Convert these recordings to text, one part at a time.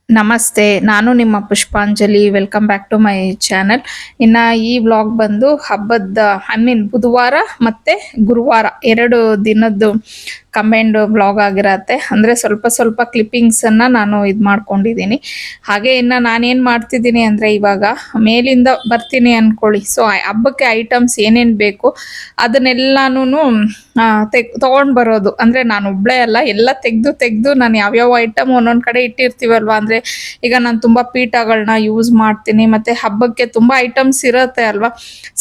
ನಮಸ್ತೆ, ನಾನು ನಿಮ್ಮ Pushpanjali. Welcome back to my channel. ಇನ್ನು ಈ ವ್ಲಾಗ್ ಬಂದು ಹಬ್ಬದ ಬುಧವಾರ ಮತ್ತು ಗುರುವಾರ 2 ದಿನದ್ದು ಕಂಬೈನ್ಡ್ ವ್ಲಾಗ್ ಆಗಿರತ್ತೆ. ಅಂದರೆ ಸ್ವಲ್ಪ ಸ್ವಲ್ಪ ಕ್ಲಿಪ್ಪಿಂಗ್ಸನ್ನು ನಾನು ಇದು ಮಾಡ್ಕೊಂಡಿದ್ದೀನಿ. ಹಾಗೆ ಇನ್ನು ನಾನೇನು ಮಾಡ್ತಿದ್ದೀನಿ ಅಂದರೆ, ಇವಾಗ ಮೇಲಿಂದ ಬರ್ತೀನಿ ಅಂದ್ಕೊಳ್ಳಿ. ಸೊ ಹಬ್ಬಕ್ಕೆ ಐಟಮ್ಸ್ ಏನೇನು ಬೇಕು ಅದನ್ನೆಲ್ಲನೂ ತೊಗೊಂಡು ಬರೋದು. ಅಂದರೆ ನಾನು ಒಬ್ಬಳೇ ಅಲ್ಲ, ಎಲ್ಲ ತೆಗೆದು ನಾನು ಯಾವ್ಯಾವ ಐಟಮ್ ಒಂದೊಂದು ಕಡೆ ಇಟ್ಟಿರ್ತೀವಲ್ವ. ಅಂದರೆ ಈಗ ನಾನು ತುಂಬ ಪೀಠಗಳನ್ನ ಯೂಸ್ ಮಾಡ್ತೀನಿ, ಮತ್ತು ಹಬ್ಬಕ್ಕೆ ತುಂಬ ಐಟಮ್ಸ್ ಇರುತ್ತೆ ಅಲ್ವಾ.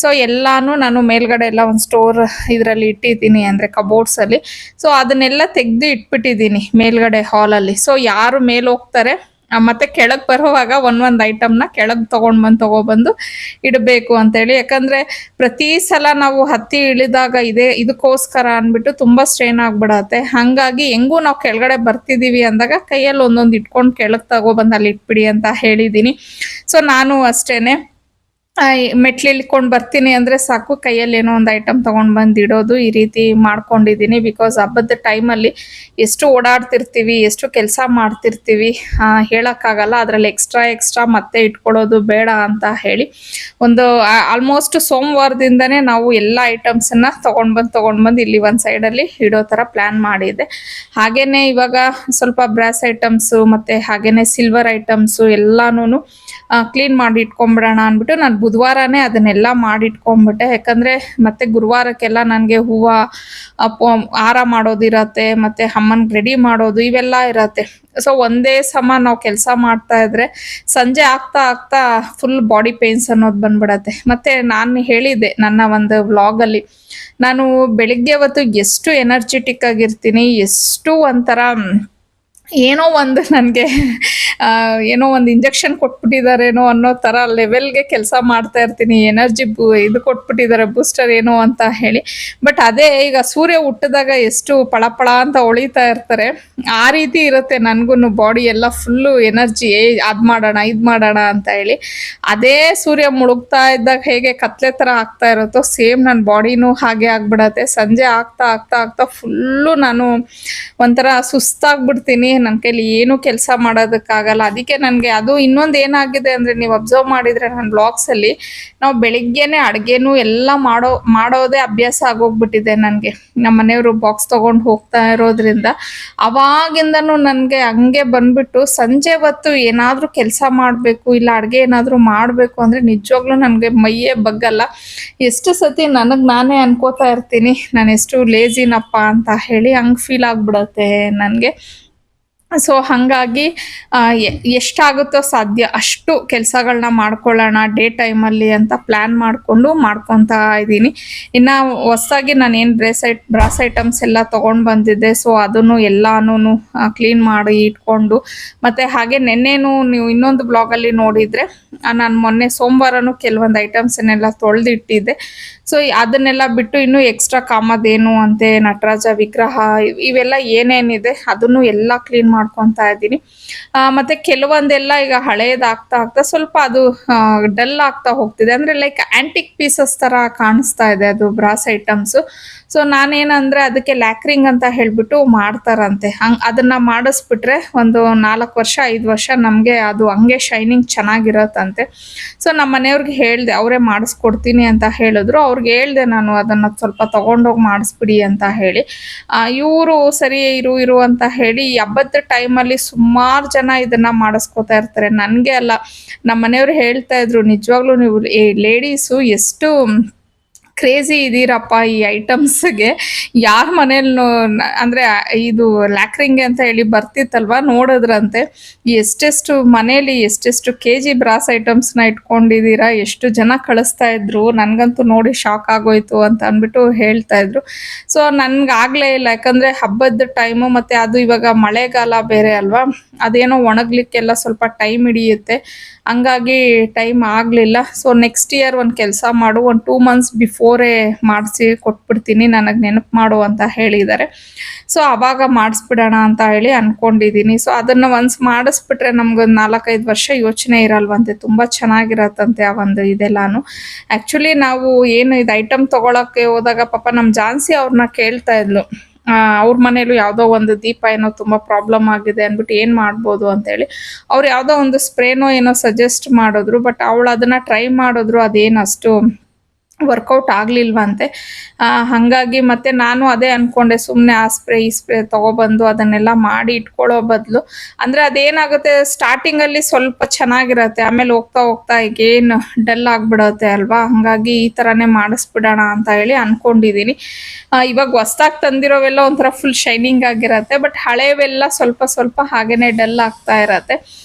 ಸೊ ಎಲ್ಲಾನು ನಾನು ಮೇಲ್ಗಡೆ ಎಲ್ಲ ಒಂದು ಸ್ಟೋರ್ ಇದರಲ್ಲಿ ಇಟ್ಟಿದ್ದೀನಿ, ಅಂದರೆ ಕಬೋರ್ಡ್ಸಲ್ಲಿ. ಸೊ ಅದನ್ನೆಲ್ಲ ತೆಗೆದು ಇಟ್ಬಿಟ್ಟಿದ್ದೀನಿ ಮೇಲ್ಗಡೆ ಹಾಲಲ್ಲಿ. ಸೊ ಯಾರು ಮೇಲೆ ಹೋಗ್ತಾರೆ ಮತ್ತೆ ಕೆಳಗೆ ಬರುವಾಗ ಒಂದೊಂದು ಐಟಮ್ನ ಕೆಳಗೆ ತಗೊಬಂದು ಇಡಬೇಕು ಅಂತೇಳಿ. ಯಾಕಂದರೆ ಪ್ರತಿ ಸಲ ನಾವು ಹತ್ತಿ ಇಳಿದಾಗ ಇದಕ್ಕೋಸ್ಕರ ಅಂದ್ಬಿಟ್ಟು ತುಂಬ ಸ್ಟ್ರೈನ್ ಆಗಿಬಿಡತ್ತೆ. ಹಾಗಾಗಿ ಹೆಂಗೂ ನಾವು ಕೆಳಗಡೆ ಬರ್ತಿದ್ದೀವಿ ಅಂದಾಗ ಕೈಯಲ್ಲಿ ಒಂದೊಂದು ಇಟ್ಕೊಂಡು ಕೆಳಗೆ ತಗೊಬಂದು ಅಲ್ಲಿ ಇಟ್ಬಿಡಿ ಅಂತ ಹೇಳಿದ್ದೀನಿ. ಸೊ ನಾನು ಅಷ್ಟೇ ಮೆಟ್ಲು ಇಳ್ಕೊಂಡು ಬರ್ತೀನಿ ಅಂದರೆ ಸಾಕು, ಕೈಯಲ್ಲಿ ಏನೋ ಒಂದು ಐಟಮ್ ತೊಗೊಂಡು ಬಂದು ಇಡೋದು, ಈ ರೀತಿ ಮಾಡ್ಕೊಂಡಿದ್ದೀನಿ. ಬಿಕಾಸ್ ಹಬ್ಬದ ಟೈಮಲ್ಲಿ ಎಷ್ಟು ಓಡಾಡ್ತಿರ್ತೀವಿ, ಎಷ್ಟು ಕೆಲಸ ಮಾಡ್ತಿರ್ತೀವಿ, ಹೇಳೋಕ್ಕಾಗಲ್ಲ. ಅದರಲ್ಲಿ ಎಕ್ಸ್ಟ್ರಾ ಮತ್ತೆ ಇಟ್ಕೊಳ್ಳೋದು ಬೇಡ ಅಂತ ಹೇಳಿ ಒಂದು ಆಲ್ಮೋಸ್ಟ್ ಸೋಮವಾರದಿಂದನೇ ನಾವು ಎಲ್ಲ ಐಟಮ್ಸನ್ನು ತೊಗೊಂಡ್ಬಂದು ಇಲ್ಲಿ ಒಂದು ಸೈಡಲ್ಲಿ ಇಡೋ ಥರ ಪ್ಲ್ಯಾನ್ ಮಾಡಿದ್ದೆ. ಹಾಗೆಯೇ ಇವಾಗ ಸ್ವಲ್ಪ ಬ್ರಾಸ್ ಐಟಮ್ಸು ಮತ್ತು ಹಾಗೆಯೇ ಸಿಲ್ವರ್ ಐಟಮ್ಸು ಎಲ್ಲನೂ ಕ್ಲೀನ್ ಮಾಡಿ ಇಟ್ಕೊಂಬಿಡೋಣ ಅಂದ್ಬಿಟ್ಟು ನಾನು ಬುಧವಾರನೇ ಅದನ್ನೆಲ್ಲ ಮಾಡಿಟ್ಕೊಂಡ್ಬಿಟ್ಟೆ. ಯಾಕಂದರೆ ಮತ್ತೆ ಗುರುವಾರಕ್ಕೆಲ್ಲ ನನಗೆ ಹೂವು ಹಾರ ಮಾಡೋದಿರತ್ತೆ, ಮತ್ತು ಅಮ್ಮನಿಗೆ ರೆಡಿ ಮಾಡೋದು, ಇವೆಲ್ಲ ಇರತ್ತೆ. ಸೊ ಒಂದೇ ಸಮ ನಾವು ಕೆಲಸ ಮಾಡ್ತಾ ಇದ್ರೆ ಸಂಜೆ ಆಗ್ತಾ ಫುಲ್ ಬಾಡಿ ಪೇನ್ಸ್ ಅನ್ನೋದು ಬಂದ್ಬಿಡತ್ತೆ. ಮತ್ತು ನಾನು ಹೇಳಿದ್ದೆ ನನ್ನ ಒಂದು ವ್ಲಾಗಲ್ಲಿ, ನಾನು ಬೆಳಿಗ್ಗೆ ಹೊತ್ತು ಎಷ್ಟು ಎನರ್ಜೆಟಿಕ್ ಆಗಿರ್ತೀನಿ, ಎಷ್ಟು ಒಂಥರ ಏನೋ ಒಂದು ನನಗೆ ಏನೋ ಒಂದು ಇಂಜೆಕ್ಷನ್ ಕೊಟ್ಬಿಟ್ಟಿದ್ದಾರೇನೋ ಅನ್ನೋ ಥರ ಲೆವೆಲ್ಗೆ ಕೆಲಸ ಮಾಡ್ತಾ ಇರ್ತೀನಿ. ಎನರ್ಜಿ ಇದು ಕೊಟ್ಬಿಟ್ಟಿದ್ದಾರೆ, ಬೂಸ್ಟರ್ ಏನೋ ಅಂತ ಹೇಳಿ. ಬಟ್ ಅದೇ ಈಗ ಸೂರ್ಯ ಹುಟ್ಟಿದಾಗ ಎಷ್ಟು ಪಳಪಳ ಅಂತ ಹೊಳಿತಾ ಇರ್ತಾರೆ, ಆ ರೀತಿ ಇರುತ್ತೆ ನನಗೂ ಬಾಡಿ ಎಲ್ಲ ಫುಲ್ಲು ಎನರ್ಜಿ. ಅದು ಮಾಡೋಣ ಇದು ಮಾಡೋಣ ಅಂತ ಹೇಳಿ. ಅದೇ ಸೂರ್ಯ ಮುಳುಗ್ತಾ ಇದ್ದಾಗ ಹೇಗೆ ಕತ್ಲೆ ಥರ ಆಗ್ತಾ ಇರುತ್ತೋ ಸೇಮ್ ನನ್ನ ಬಾಡಿನೂ ಹಾಗೆ ಆಗ್ಬಿಡತ್ತೆ. ಸಂಜೆ ಆಗ್ತಾ ಫುಲ್ಲು ನಾನು ಒಂಥರ ಸುಸ್ತಾಗ್ಬಿಡ್ತೀನಿ, ನನ್ನ ಕೈಲಿ ಏನೂ ಕೆಲಸ ಮಾಡೋದಕ್ಕಾಗಲ್ಲ. ಅದಕ್ಕೆ ನನಗೆ ಅದು ಇನ್ನೊಂದು ಏನಾಗಿದೆ ಅಂದರೆ, ನೀವು ಅಬ್ಸರ್ವ್ ಮಾಡಿದರೆ ನನ್ನ ಬ್ಲಾಗ್ಸಲ್ಲಿ ನಾವು ಬೆಳಿಗ್ಗೆನೇ ಅಡುಗೆನೂ ಎಲ್ಲ ಮಾಡೋದೇ ಅಭ್ಯಾಸ ಆಗೋಗ್ಬಿಟ್ಟಿದೆ ನನಗೆ. ನಮ್ಮ ಮನೆಯವರು ಬಾಕ್ಸ್ ತೊಗೊಂಡು ಹೋಗ್ತಾ ಇರೋದ್ರಿಂದ ಅವಾಗಿಂದನೂ ನನಗೆ ಹಂಗೆ ಬಂದ್ಬಿಟ್ಟು ಸಂಜೆ ಹೊತ್ತು ಏನಾದರೂ ಕೆಲಸ ಮಾಡಬೇಕು, ಇಲ್ಲ ಅಡುಗೆ ಏನಾದರೂ ಮಾಡಬೇಕು ಅಂದರೆ ನಿಜವಾಗ್ಲೂ ನನಗೆ ಮೈಯೇ ಬಗ್ಗಲ್ಲ. ಎಷ್ಟು ಸತಿ ನನಗೆ ನಾನೇ ಅನ್ಕೋತಾ ಇರ್ತೀನಿ, ನಾನು ಎಷ್ಟು ಲೇಜಿನಪ್ಪ ಅಂತ ಹೇಳಿ. ಹಂಗೆ ಫೀಲ್ ಆಗಿಬಿಡತ್ತೆ ನನಗೆ. ಸೊ ಹಾಗಾಗಿ ಎಷ್ಟಾಗುತ್ತೋ ಸಾಧ್ಯ ಅಷ್ಟು ಕೆಲಸಗಳನ್ನ ಮಾಡ್ಕೊಳ್ಳೋಣ ಡೇ ಟೈಮಲ್ಲಿ ಅಂತ ಪ್ಲ್ಯಾನ್ ಮಾಡ್ಕೊತಾ ಇದ್ದೀನಿ. ಇನ್ನು ಹೊಸದಾಗಿ ನಾನೇನು ಬ್ರಾಸ್ ಐಟಮ್ಸ್ ಎಲ್ಲ ತೊಗೊಂಡು ಬಂದಿದ್ದೆ. ಸೊ ಅದನ್ನು ಎಲ್ಲನೂ ಕ್ಲೀನ್ ಮಾಡಿ ಇಟ್ಕೊಂಡು, ಮತ್ತು ಹಾಗೆ ನೆನ್ನೆನೂ ನೀವು ಇನ್ನೊಂದು ಬ್ಲಾಗಲ್ಲಿ ನೋಡಿದರೆ ನಾನು ಮೊನ್ನೆ ಸೋಮವಾರನೂ ಕೆಲವೊಂದು ಐಟಮ್ಸನ್ನೆಲ್ಲ ತೊಳೆದಿಟ್ಟಿದ್ದೆ. ಸೊ ಅದನ್ನೆಲ್ಲ ಬಿಟ್ಟು ಇನ್ನೂ ಎಕ್ಸ್ಟ್ರಾ ಕಾಮಧೇನು ಅಂತೆ, ನಟರಾಜ ವಿಗ್ರಹ, ಇವೆಲ್ಲ ಏನೇನಿದೆ ಅದನ್ನು ಎಲ್ಲ ಕ್ಲೀನ್ ಮಾಡ್ಕೊತಾ ಇದ್ದೀನಿ. ಮತ್ತು ಕೆಲವೊಂದೆಲ್ಲ ಈಗ ಹಳೇದಾಗ್ತಾ ಸ್ವಲ್ಪ ಅದು ಡಲ್ ಆಗ್ತಾ ಹೋಗ್ತಿದೆ. ಅಂದರೆ ಲೈಕ್ ಆ್ಯಂಟಿಕ್ ಪೀಸಸ್ ಥರ ಕಾಣಿಸ್ತಾ ಇದೆ ಅದು ಬ್ರಾಸ್ ಐಟಮ್ಸು. ಸೊ ನಾನೇನಂದರೆ ಅದಕ್ಕೆ ಲ್ಯಾಕ್ರಿಂಗ್ ಅಂತ ಹೇಳಿಬಿಟ್ಟು ಮಾಡ್ತಾರಂತೆ. ಅದನ್ನು ಮಾಡಿಸ್ಬಿಟ್ರೆ ಒಂದು 4 ವರ್ಷ 5 ವರ್ಷ ನಮಗೆ ಅದು ಹಂಗೆ ಶೈನಿಂಗ್ ಚೆನ್ನಾಗಿರತ್ತಂತೆ. ಸೊ ನಮ್ಮ ಮನೆಯವ್ರಿಗೆ ಹೇಳಿದೆ, ಅವರೇ ಮಾಡಿಸ್ಕೊಡ್ತೀನಿ ಅಂತ ಹೇಳಿದ್ರು. ಅವ್ರಿಗೆ ಹೇಳಿದೆ ನಾನು ಅದನ್ನು ಸ್ವಲ್ಪ ತೊಗೊಂಡೋಗಿ ಮಾಡಿಸ್ಬಿಡಿ ಅಂತ ಹೇಳಿ. ಇವರು ಸರಿ ಇರು ಅಂತ ಹೇಳಿ ಈ ಹಬ್ಬದ ಟೈಮಲ್ಲಿ ಸುಮಾರು ಜನ ಇದನ್ನು ಮಾಡಿಸ್ಕೊತಾ ಇರ್ತಾರೆ. ನನಗೆ ಅಲ್ಲ, ನಮ್ಮ ಮನೆಯವರು ಹೇಳ್ತಾ ಇದ್ರು, ನಿಜವಾಗ್ಲೂ ನೀವು ಲೇಡೀಸು ಎಷ್ಟು ಕ್ರೇಜಿ ಇದೀರಪ್ಪ ಈ ಐಟಮ್ಸ್ಗೆ. ಯಾರ ಮನೇಲಿ ಅಂದರೆ ಇದು ಲ್ಯಾಕ್ರಿಂಗ್ ಅಂತ ಹೇಳಿ ಬರ್ತಿತ್ತಲ್ವ, ನೋಡಿದ್ರಂತೆ ಎಷ್ಟೆಷ್ಟು ಮನೇಲಿ ಎಷ್ಟೆಷ್ಟು KG ಬ್ರಾಸ್ ಐಟಮ್ಸ್ನ ಇಟ್ಕೊಂಡಿದ್ದೀರಾ, ಎಷ್ಟು ಜನ ಕಳಿಸ್ತಾ ಇದ್ರು, ನನಗಂತೂ ನೋಡಿ ಶಾಕ್ ಆಗೋಯ್ತು ಅಂತ ಅಂದ್ಬಿಟ್ಟು ಹೇಳ್ತಾ ಇದ್ರು. ಸೊ ನನಗಾಗಲೇ ಇಲ್ಲ, ಯಾಕಂದರೆ ಹಬ್ಬದ ಟೈಮು, ಮತ್ತು ಅದು ಇವಾಗ ಮಳೆಗಾಲ ಬೇರೆ ಅಲ್ವಾ, ಅದೇನೋ ಒಣಗಲಿಕ್ಕೆಲ್ಲ ಸ್ವಲ್ಪ ಟೈಮ್ ಹಿಡಿಯುತ್ತೆ. ಹಂಗಾಗಿ ಟೈಮ್ ಆಗಲಿಲ್ಲ. ಸೊ ನೆಕ್ಸ್ಟ್ ಇಯರ್ ಒಂದು ಕೆಲಸ ಮಾಡು, ಒಂದು 2 months ಬಿಫೋರೇ ಮಾಡಿಸಿ ಕೊಟ್ಬಿಡ್ತೀನಿ, ನನಗೆ ನೆನಪು ಮಾಡು ಅಂತ ಹೇಳಿದ್ದಾರೆ. ಸೊ ಆವಾಗ ಮಾಡಿಸ್ಬಿಡೋಣ ಅಂತ ಹೇಳಿ ಅಂದ್ಕೊಂಡಿದ್ದೀನಿ. ಸೊ ಅದನ್ನು ಒನ್ಸ್ ಮಾಡಿಸ್ಬಿಟ್ರೆ ನಮ್ಗೊಂದು 4-5 ವರ್ಷ ಯೋಚನೆ ಇರಲ್ವಂತೆ, ತುಂಬ ಚೆನ್ನಾಗಿರತ್ತಂತೆ ಆ ಒಂದು ಇದೆಲ್ಲಾನು. ಆ್ಯಕ್ಚುಲಿ ನಾವು ಏನು ಇದು ಐಟಮ್ ತೊಗೊಳಕ್ಕೆ ಹೋದಾಗ ಪಾಪ ನಮ್ಮ ಜಾನ್ಸಿ ಅವ್ರನ್ನ ಕೇಳ್ತಾ ಇದ್ಲು, ಅವ್ರ ಮನೇಲೂ ಯಾವುದೋ ಒಂದು ದೀಪ ಏನೋ ತುಂಬ ಪ್ರಾಬ್ಲಮ್ ಆಗಿದೆ ಅಂದ್ಬಿಟ್ಟು ಏನು ಮಾಡ್ಬೋದು ಅಂತೇಳಿ ಅವ್ರು ಯಾವುದೋ ಒಂದು ಸ್ಪ್ರೇನೋ ಏನೋ ಸಜೆಸ್ಟ್ ಮಾಡಿದ್ರು. ಬಟ್ ಅವಳು ಅದನ್ನು ಟ್ರೈ ಮಾಡಿದ್ರು, ಅದೇನು ಅಷ್ಟು ವರ್ಕೌಟ್ ಆಗಲಿಲ್ವಂತೆ. ಹಾಗಾಗಿ ಮತ್ತೆ ನಾನು ಅದೇ ಅಂದ್ಕೊಂಡೆ, ಸುಮ್ಮನೆ ಆ ಸ್ಪ್ರೇ ಈ ಸ್ಪ್ರೇ ತೊಗೊಬಂದು ಅದನ್ನೆಲ್ಲ ಮಾಡಿ ಇಟ್ಕೊಳ್ಳೋ ಬದಲು, ಅಂದರೆ ಅದೇನಾಗುತ್ತೆ ಸ್ಟಾರ್ಟಿಂಗಲ್ಲಿ ಸ್ವಲ್ಪ ಚೆನ್ನಾಗಿರತ್ತೆ, ಆಮೇಲೆ ಹೋಗ್ತಾ ಹೋಗ್ತಾ ಈಗೇನು ಡಲ್ ಆಗಿಬಿಡತ್ತೆ ಅಲ್ವಾ. ಹಾಗಾಗಿ ಈ ಥರನೇ ಮಾಡಿಸ್ಬಿಡೋಣ ಅಂತ ಹೇಳಿ ಅಂದ್ಕೊಂಡಿದ್ದೀನಿ. ಇವಾಗ ಹೊಸ್ದಾಗಿ ತಂದಿರೋವೆಲ್ಲ ಒಂಥರ ಫುಲ್ ಶೈನಿಂಗ್ ಆಗಿರತ್ತೆ, ಬಟ್ ಹಳೆವೆಲ್ಲ ಸ್ವಲ್ಪ ಸ್ವಲ್ಪ ಹಾಗೇ ಡಲ್ ಆಗ್ತಾ ಇರತ್ತೆ.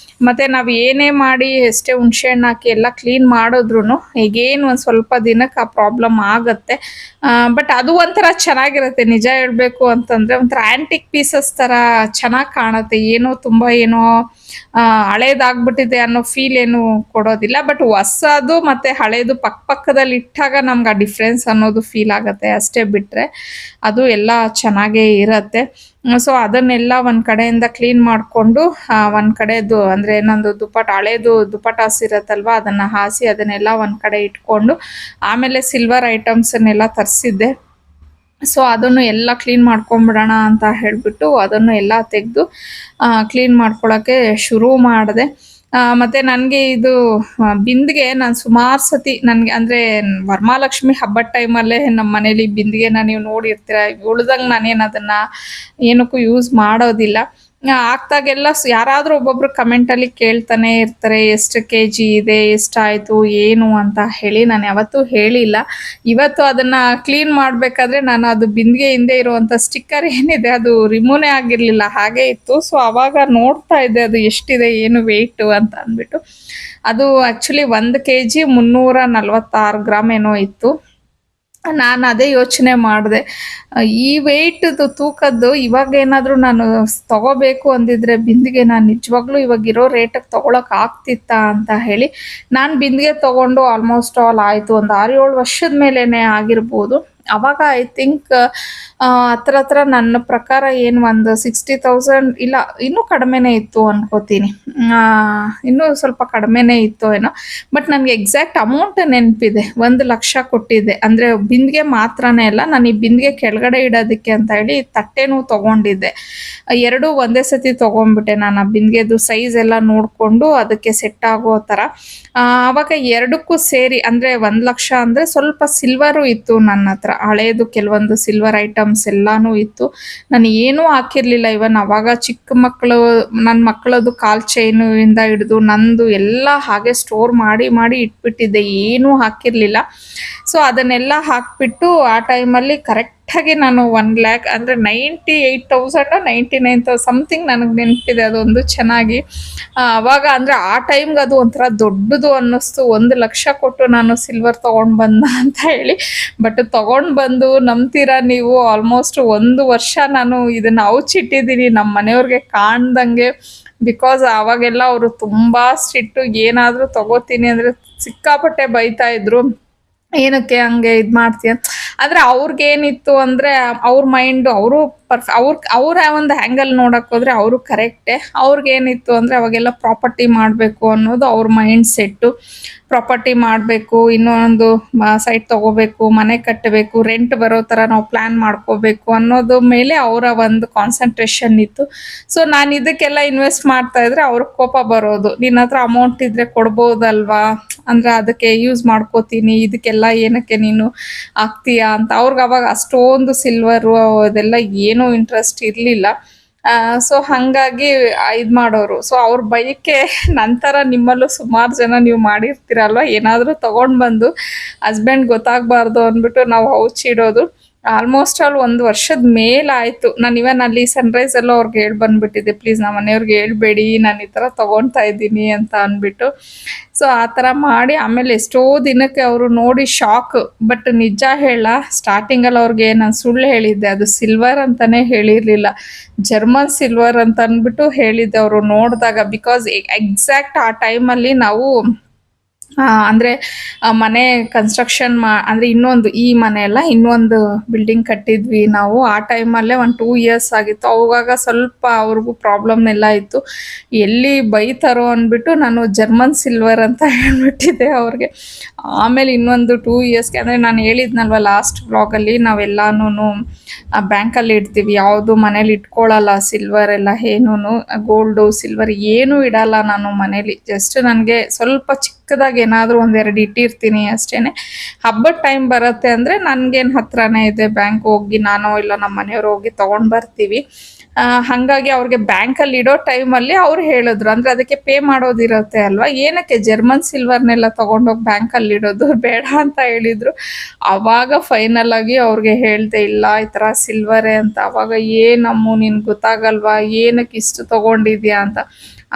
ಮತ್ತು ನಾವು ಏನೇ ಮಾಡಿ ಎಷ್ಟೇ ಹುಣಸೆ ಹಣ್ಣು ಹಾಕಿ ಎಲ್ಲ ಕ್ಲೀನ್ ಮಾಡಿದ್ರೂ ಈಗೇನು ಒಂದು ಸ್ವಲ್ಪ ದಿನಕ್ಕೆ ಆ ಪ್ರಾಬ್ಲಮ್ ಆಗುತ್ತೆ. ಬಟ್ ಅದು ಒಂಥರ ಚೆನ್ನಾಗಿರುತ್ತೆ, ನಿಜ ಹೇಳಬೇಕು ಅಂತಂದರೆ ಒಂಥರ ಆ್ಯಂಟಿಕ್ ಪೀಸಸ್ ಥರ ಚೆನ್ನಾಗಿ ಕಾಣುತ್ತೆ. ಏನೋ ತುಂಬ ಏನೋ ಹಳೇದಾಗ್ಬಿಟ್ಟಿದೆ ಅನ್ನೋ ಫೀಲ್ ಏನು ಕೊಡೋದಿಲ್ಲ. ಬಟ್ ಹೊಸದು ಮತ್ತು ಹಳೇದು ಪಕ್ಕದಲ್ಲಿ ಇಟ್ಟಾಗ ನಮ್ಗೆ ಆ ಡಿಫ್ರೆನ್ಸ್ ಅನ್ನೋದು ಫೀಲ್ ಆಗುತ್ತೆ ಅಷ್ಟೇ, ಬಿಟ್ಟರೆ ಅದು ಎಲ್ಲ ಚೆನ್ನಾಗೇ ಇರುತ್ತೆ. ಸೊ ಅದನ್ನೆಲ್ಲ ಒಂದು ಕಡೆಯಿಂದ ಕ್ಲೀನ್ ಮಾಡಿಕೊಂಡು ಒಂದು ಕಡೆದು ಅಂದರೆ ನಂದು ಹಳೇದು ದುಪ್ಪಟ್ಟಾಸ್ ಇರತ್ತಲ್ವ, ಅದನ್ನು ಹಾಸಿ ಅದನ್ನೆಲ್ಲ ಒಂದು ಕಡೆ ಇಟ್ಕೊಂಡು ಆಮೇಲೆ ಸಿಲ್ವರ್ ಐಟಮ್ಸನ್ನೆಲ್ಲ ತರಿಸಿದ್ದೆ. ಸೊ ಅದನ್ನು ಎಲ್ಲ ಕ್ಲೀನ್ ಮಾಡ್ಕೊಂಬಿಡೋಣ ಅಂತ ಹೇಳಿಬಿಟ್ಟು ಅದನ್ನು ಎಲ್ಲ ತೆಗೆದು ಕ್ಲೀನ್ ಮಾಡ್ಕೊಳ್ಳೋಕ್ಕೆ ಶುರು ಮಾಡಿದೆ. ಮತ್ತು ನನಗೆ ಇದು ಬಿಂದಿಗೆ ನಾನು ಸುಮಾರು ಸತಿ ನನಗೆ ಅಂದರೆ ವರಮಹಾಲಕ್ಷ್ಮಿ ಹಬ್ಬದ ಟೈಮಲ್ಲೇ ನಮ್ಮ ಮನೇಲಿ ಬಿಂದಿಗೆನ ನೀವು ನೋಡಿರ್ತೀರ. ಉಳ್ದಂಗೆ ನಾನೇನು ಅದನ್ನು ಏನಕ್ಕೂ ಯೂಸ್ ಮಾಡೋದಿಲ್ಲ. ಆಗ್ತಾಗೆಲ್ಲ ಯಾರಾದರೂ ಒಬ್ಬೊಬ್ರು ಕಮೆಂಟಲ್ಲಿ ಕೇಳ್ತಾನೆ ಇರ್ತಾರೆ, ಎಷ್ಟು kg ಇದೆ, ಎಷ್ಟಾಯಿತು ಏನು ಅಂತ ಹೇಳಿ. ನಾನು ಯಾವತ್ತೂ ಹೇಳಿಲ್ಲ. ಇವತ್ತು ಅದನ್ನು ಕ್ಲೀನ್ ಮಾಡಬೇಕಾದ್ರೆ ನಾನು ಅದು ಬಿಂದಿಗೆ ಹಿಂದೆ ಇರುವಂಥ ಸ್ಟಿಕ್ಕರ್ ಏನಿದೆ ಅದು ರಿಮೂವ್ನೇ ಆಗಿರಲಿಲ್ಲ, ಹಾಗೇ ಇತ್ತು. ಸೊ ಆವಾಗ ನೋಡ್ತಾ ಇದ್ದೆ ಅದು ಎಷ್ಟಿದೆ ಏನು ವೆಯ್ಟು ಅಂತ ಅಂದ್ಬಿಟ್ಟು. ಅದು ಆ್ಯಕ್ಚುಲಿ 1 kg 346 ಗ್ರಾಮ್ ಏನೋ ಇತ್ತು. ನಾನು ಅದೇ ಯೋಚನೆ ಮಾಡಿದೆ, ಈ ವೆಯ್ಟದು ತೂಕದ್ದು ಇವಾಗ ಏನಾದರೂ ನಾನು ತೊಗೋಬೇಕು ಅಂದಿದ್ರೆ ಬಿಂದಿಗೆ ನಾನು ನಿಜವಾಗ್ಲೂ ಇವಾಗಿರೋ ರೇಟಿಗೆ ತೊಗೊಳಕ್ಕೆ ಆಗ್ತಿತ್ತಾ ಅಂತ ಹೇಳಿ ನಾನು ಬಿಂದಿಗೆ ತೊಗೊಂಡು ಆಲ್ಮೋಸ್ಟ್ ಆಲ್ ಆಯಿತು ಒಂದು 6-7 ವರ್ಷದ ಮೇಲೇ ಆಗಿರ್ಬೋದು. ಅವಾಗ ಐ ಥಿಂಕ್ ಹತ್ರ ನನ್ನ ಪ್ರಕಾರ ಏನು ಒಂದು 60,000 ಇಲ್ಲ ಇನ್ನೂ ಕಡಿಮೆನೇ ಇತ್ತು ಅನ್ಕೋತೀನಿ, ಇನ್ನೂ ಸ್ವಲ್ಪ ಕಡಿಮೆನೇ ಇತ್ತು ಏನೋ. ಬಟ್ ನನಗೆ ಎಕ್ಸಾಕ್ಟ್ ಅಮೌಂಟ್ ನೆನಪಿದೆ, 1 ಲಕ್ಷ ಕೊಟ್ಟಿದ್ದೆ. ಅಂದರೆ ಬಿಂದಿಗೆ ಮಾತ್ರನೇ ಅಲ್ಲ, ನಾನು ಈ ಬಿಂದಿಗೆ ಕೆಳಗಡೆ ಇಡೋದಕ್ಕೆ ಅಂತ ಹೇಳಿ ತಟ್ಟೆನೂ ತೊಗೊಂಡಿದ್ದೆ. ಎರಡೂ ಒಂದೇ ಸತಿ ತೊಗೊಂಡ್ಬಿಟ್ಟೆ ನಾನು. ಆ ಬಿಂದಿಗೆದು ಸೈಜ್ ಎಲ್ಲ ನೋಡಿಕೊಂಡು ಅದಕ್ಕೆ ಸೆಟ್ ಆಗೋ ಥರ. ಆವಾಗ ಎರಡಕ್ಕೂ ಸೇರಿ ಅಂದರೆ 1 ಲಕ್ಷ ಅಂದರೆ ಸ್ವಲ್ಪ ಸಿಲ್ವರು ಇತ್ತು ನನ್ನ ಹತ್ರ, ಹಳೇದು ಕೆಲವೊಂದು ಸಿಲ್ವರ್ ಐಟಮ್ಸ್ ಎಲ್ಲಾನು ಇತ್ತು. ನಾನು ಏನೂ ಹಾಕಿರಲಿಲ್ಲ. ಇವನ್ ಅವಾಗ ಚಿಕ್ಕ ಮಕ್ಕಳು ನನ್ನ ಮಕ್ಕಳದು ಕಾಲ್ ಚೈನು ಇಂದ ಹಿಡಿದು ನಂದು ಎಲ್ಲ ಹಾಗೆ ಸ್ಟೋರ್ ಮಾಡಿ ಮಾಡಿ ಇಟ್ಬಿಟ್ಟಿದ್ದೆ, ಏನೂ ಹಾಕಿರಲಿಲ್ಲ. ಸೊ ಅದನ್ನೆಲ್ಲ ಹಾಕಿಬಿಟ್ಟು ಆ ಟೈಮಲ್ಲಿ ಕರೆಕ್ಟಾಗಿ ನಾನು 1 lakh ಅಂದರೆ 98,000 99,000 ಸಮಥಿಂಗ್ ನನಗೆ ನೆನಪಿದೆ ಅದೊಂದು ಚೆನ್ನಾಗಿ. ಅವಾಗ ಅಂದರೆ ಆ ಟೈಮ್ಗೆ ಅದು ಒಂಥರ ದೊಡ್ಡದು ಅನ್ನಿಸ್ತು. 1 ಲಕ್ಷ ಕೊಟ್ಟು ನಾನು ಸಿಲ್ವರ್ ತೊಗೊಂಡು ಬಂದ ಅಂತ ಹೇಳಿ. ಬಟ್ ತೊಗೊಂಡು ಬಂದು ನಂಬ್ತೀರಾ ನೀವು, ಆಲ್ಮೋಸ್ಟ್ 1 ವರ್ಷ ನಾನು ಇದನ್ನು ಔಚಿಟ್ಟಿದ್ದೀನಿ ನಮ್ಮ ಮನೆಯವ್ರಿಗೆ ಕಾಣ್ದಂಗೆ. ಬಿಕಾಸ್ ಆವಾಗೆಲ್ಲ ಅವರು ತುಂಬ ಸ್ಟ್ರಿಕ್ಟು, ಏನಾದರೂ ತೊಗೋತೀನಿ ಅಂದರೆ ಸಿಕ್ಕಾಪಟ್ಟೆ ಬೈತಾ ಇದ್ರು, ಏನಕ್ಕೆ ಹಂಗೆ ಇದು ಮಾಡ್ತೀಯ. ಆದರೆ ಅವ್ರಿಗೇನಿತ್ತು ಅಂದರೆ ಅವ್ರ ಮೈಂಡು ಅವರು ಅವ್ರ ಒಂದು ಹ್ಯಾಂಗಲ್ ನೋಡೋಕೆ ಹೋದರೆ ಅವರು ಕರೆಕ್ಟೇ. ಅವ್ರಿಗೇನಿತ್ತು ಅಂದರೆ ಅವಾಗೆಲ್ಲ ಪ್ರಾಪರ್ಟಿ ಮಾಡಬೇಕು ಅನ್ನೋದು ಅವ್ರ ಮೈಂಡ್ ಸೆಟ್ಟು. ಪ್ರಾಪರ್ಟಿ ಮಾಡಬೇಕು, ಇನ್ನೊಂದು ಸೈಟ್ ತೊಗೋಬೇಕು, ಮನೆ ಕಟ್ಟಬೇಕು, ರೆಂಟ್ ಬರೋ ಥರ ನಾವು ಪ್ಲ್ಯಾನ್ ಮಾಡ್ಕೋಬೇಕು ಅನ್ನೋದು ಮೇಲೆ ಅವರ ಒಂದು ಕಾನ್ಸಂಟ್ರೇಷನ್ ಇತ್ತು. ಸೊ ನಾನು ಇದಕ್ಕೆಲ್ಲ ಇನ್ವೆಸ್ಟ್ ಮಾಡ್ತಾಯಿದ್ರೆ ಅವ್ರಿಗೆ ಕೋಪ ಬರೋದು, ನಿನ್ನ ಹತ್ರ ಅಮೌಂಟ್ ಇದ್ದರೆ ಕೊಡ್ಬೋದಲ್ವಾ, ಅಂದರೆ ಅದಕ್ಕೆ ಯೂಸ್ ಮಾಡ್ಕೋತೀನಿ, ಇದಕ್ಕೆಲ್ಲ ಏನಕ್ಕೆ ನೀನು ಆಗ್ತೀಯಾ ಅಂತ. ಅವ್ರಿಗೆ ಅವಾಗ ಅಷ್ಟೊಂದು ಸಿಲ್ವರು ಅದೆಲ್ಲ ಏನೂ ಇಂಟ್ರೆಸ್ಟ್ ಇರಲಿಲ್ಲ. ಸೊ ಹಾಗಾಗಿ ಇದು ಮಾಡೋರು. ಸೊ ಅವ್ರ ಬೈಕೆ ನಂತರ ನಿಮ್ಮಲ್ಲೂ ಸುಮಾರು ಜನ ನೀವು ಮಾಡಿರ್ತೀರಲ್ವ, ಏನಾದರೂ ತೊಗೊಂಡು ಬಂದು ಹಸ್ಬೆಂಡ್ ಗೊತ್ತಾಗಬಾರ್ದು ಅಂದ್ಬಿಟ್ಟು ನಾವು ಔಚಿಡೋದು. ಆಲ್ಮೋಸ್ಟ್ ಆಲ್ 1 ವರ್ಷದ ಮೇಲಾಯಿತು. ನಾನು ಇವನ್ ಅಲ್ಲಿ ಸನ್ರೈಸಲ್ಲೂ ಅವ್ರಿಗೆ ಹೇಳಿ ಬಂದುಬಿಟ್ಟಿದ್ದೆ, ಪ್ಲೀಸ್ ನಮ್ಮ ಮನೆಯವ್ರಿಗೆ ಹೇಳ್ಬೇಡಿ ನಾನು ಈ ಥರ ತೊಗೊಳ್ತಾ ಇದ್ದೀನಿ ಅಂತ ಅಂದ್ಬಿಟ್ಟು. ಸೊ ಆ ಥರ ಮಾಡಿ ಆಮೇಲೆ ಎಷ್ಟೋ ದಿನಕ್ಕೆ ಅವರು ನೋಡಿ ಶಾಕ್. ಬಟ್ ನಿಜ ಹೇಳ, ಸ್ಟಾರ್ಟಿಂಗಲ್ಲಿ ಅವ್ರಿಗೆ ನಾನು ಸುಳ್ಳು ಹೇಳಿದ್ದೆ, ಅದು ಸಿಲ್ವರ್ ಅಂತಲೇ ಹೇಳಿರಲಿಲ್ಲ, ಜರ್ಮನ್ ಸಿಲ್ವರ್ ಅಂತ ಅಂದ್ಬಿಟ್ಟು ಹೇಳಿದ್ದೆ ಅವರು ನೋಡಿದಾಗ. ಬಿಕಾಸ್ ಎಕ್ಸಾಕ್ಟ್ ಆ ಟೈಮಲ್ಲಿ ನಾವು ಅಂದರೆ ಮನೆ ಕನ್ಸ್ಟ್ರಕ್ಷನ್ ಅಂದರೆ ಈ ಮನೆ ಎಲ್ಲ ಇನ್ನೊಂದು ಬಿಲ್ಡಿಂಗ್ ಕಟ್ಟಿದ್ವಿ ನಾವು. ಆ ಟೈಮಲ್ಲೇ 2 years ಆಗಿತ್ತು. ಅವಾಗ ಸ್ವಲ್ಪ ಅವ್ರಿಗೂ ಪ್ರಾಬ್ಲಮ್ ಎಲ್ಲ ಇತ್ತು, ಎಲ್ಲಿ ಬೈತಾರೋ ಅಂದ್ಬಿಟ್ಟು ನಾನು ಜರ್ಮನ್ ಸಿಲ್ವರ್ ಅಂತ ಹೇಳ್ಬಿಟ್ಟಿದ್ದೆ ಅವ್ರಿಗೆ. ಆಮೇಲೆ ಇನ್ನೊಂದು 2 yearsಗೆ ಅಂದರೆ ನಾನು ಹೇಳಿದ್ನಲ್ವ ಲಾಸ್ಟ್ ವ್ಲಾಗಲ್ಲಿ, ನಾವೆಲ್ಲನೂ ಬ್ಯಾಂಕಲ್ಲಿ ಇಡ್ತೀವಿ, ಯಾವುದು ಮನೇಲಿ ಇಟ್ಕೊಳ್ಳಲ್ಲ. ಸಿಲ್ವರ್ ಎಲ್ಲ ಏನೂ, ಗೋಲ್ಡು ಸಿಲ್ವರ್ ಏನೂ ಇಡಲ್ಲ ನಾನು ಮನೇಲಿ. ಜಸ್ಟ್ ನನಗೆ ಸ್ವಲ್ಪ ಚಿಕ್ಕದಾಗಿ ಏನಾದರೂ ಒಂದೆರಡು ಇಟ್ಟಿರ್ತೀನಿ ಅಷ್ಟೇನೆ. ಹಬ್ಬದ ಟೈಮ್ ಬರುತ್ತೆ ಅಂದರೆ ನನಗೇನು ಹತ್ರನೇ ಇದೆ, ಬ್ಯಾಂಕ್ ಹೋಗಿ ನಾನೋ ಇಲ್ಲ ನಮ್ಮ ಮನೆಯವರು ಹೋಗಿ ತೊಗೊಂಡು ಬರ್ತೀವಿ. ಹಾಗಾಗಿ ಅವ್ರಿಗೆ ಬ್ಯಾಂಕಲ್ಲಿ ಇಡೋ ಟೈಮಲ್ಲಿ ಅವ್ರು ಹೇಳಿದ್ರು, ಅಂದರೆ ಅದಕ್ಕೆ ಪೇ ಮಾಡೋದಿರುತ್ತೆ ಅಲ್ವಾ, ಏನಕ್ಕೆ ಜರ್ಮನ್ ಸಿಲ್ವರ್ನೆಲ್ಲ ತೊಗೊಂಡೋಗಿ ಬ್ಯಾಂಕಲ್ಲಿ ಇಡೋದು ಬೇಡ ಅಂತ ಹೇಳಿದರು. ಆವಾಗ ಫೈನಲ್ ಆಗಿ ಅವ್ರಿಗೆ ಹೇಳಿದೆ, ಇಲ್ಲ ಈ ಥರ ಸಿಲ್ವರೇ ಅಂತ. ಆವಾಗ ಏನಮ್ಮು ನಿನ್ಗೆ ಗೊತ್ತಾಗಲ್ವಾ, ಏನಕ್ಕೆ ಇಷ್ಟು ತೊಗೊಂಡಿದ್ಯಾ ಅಂತ.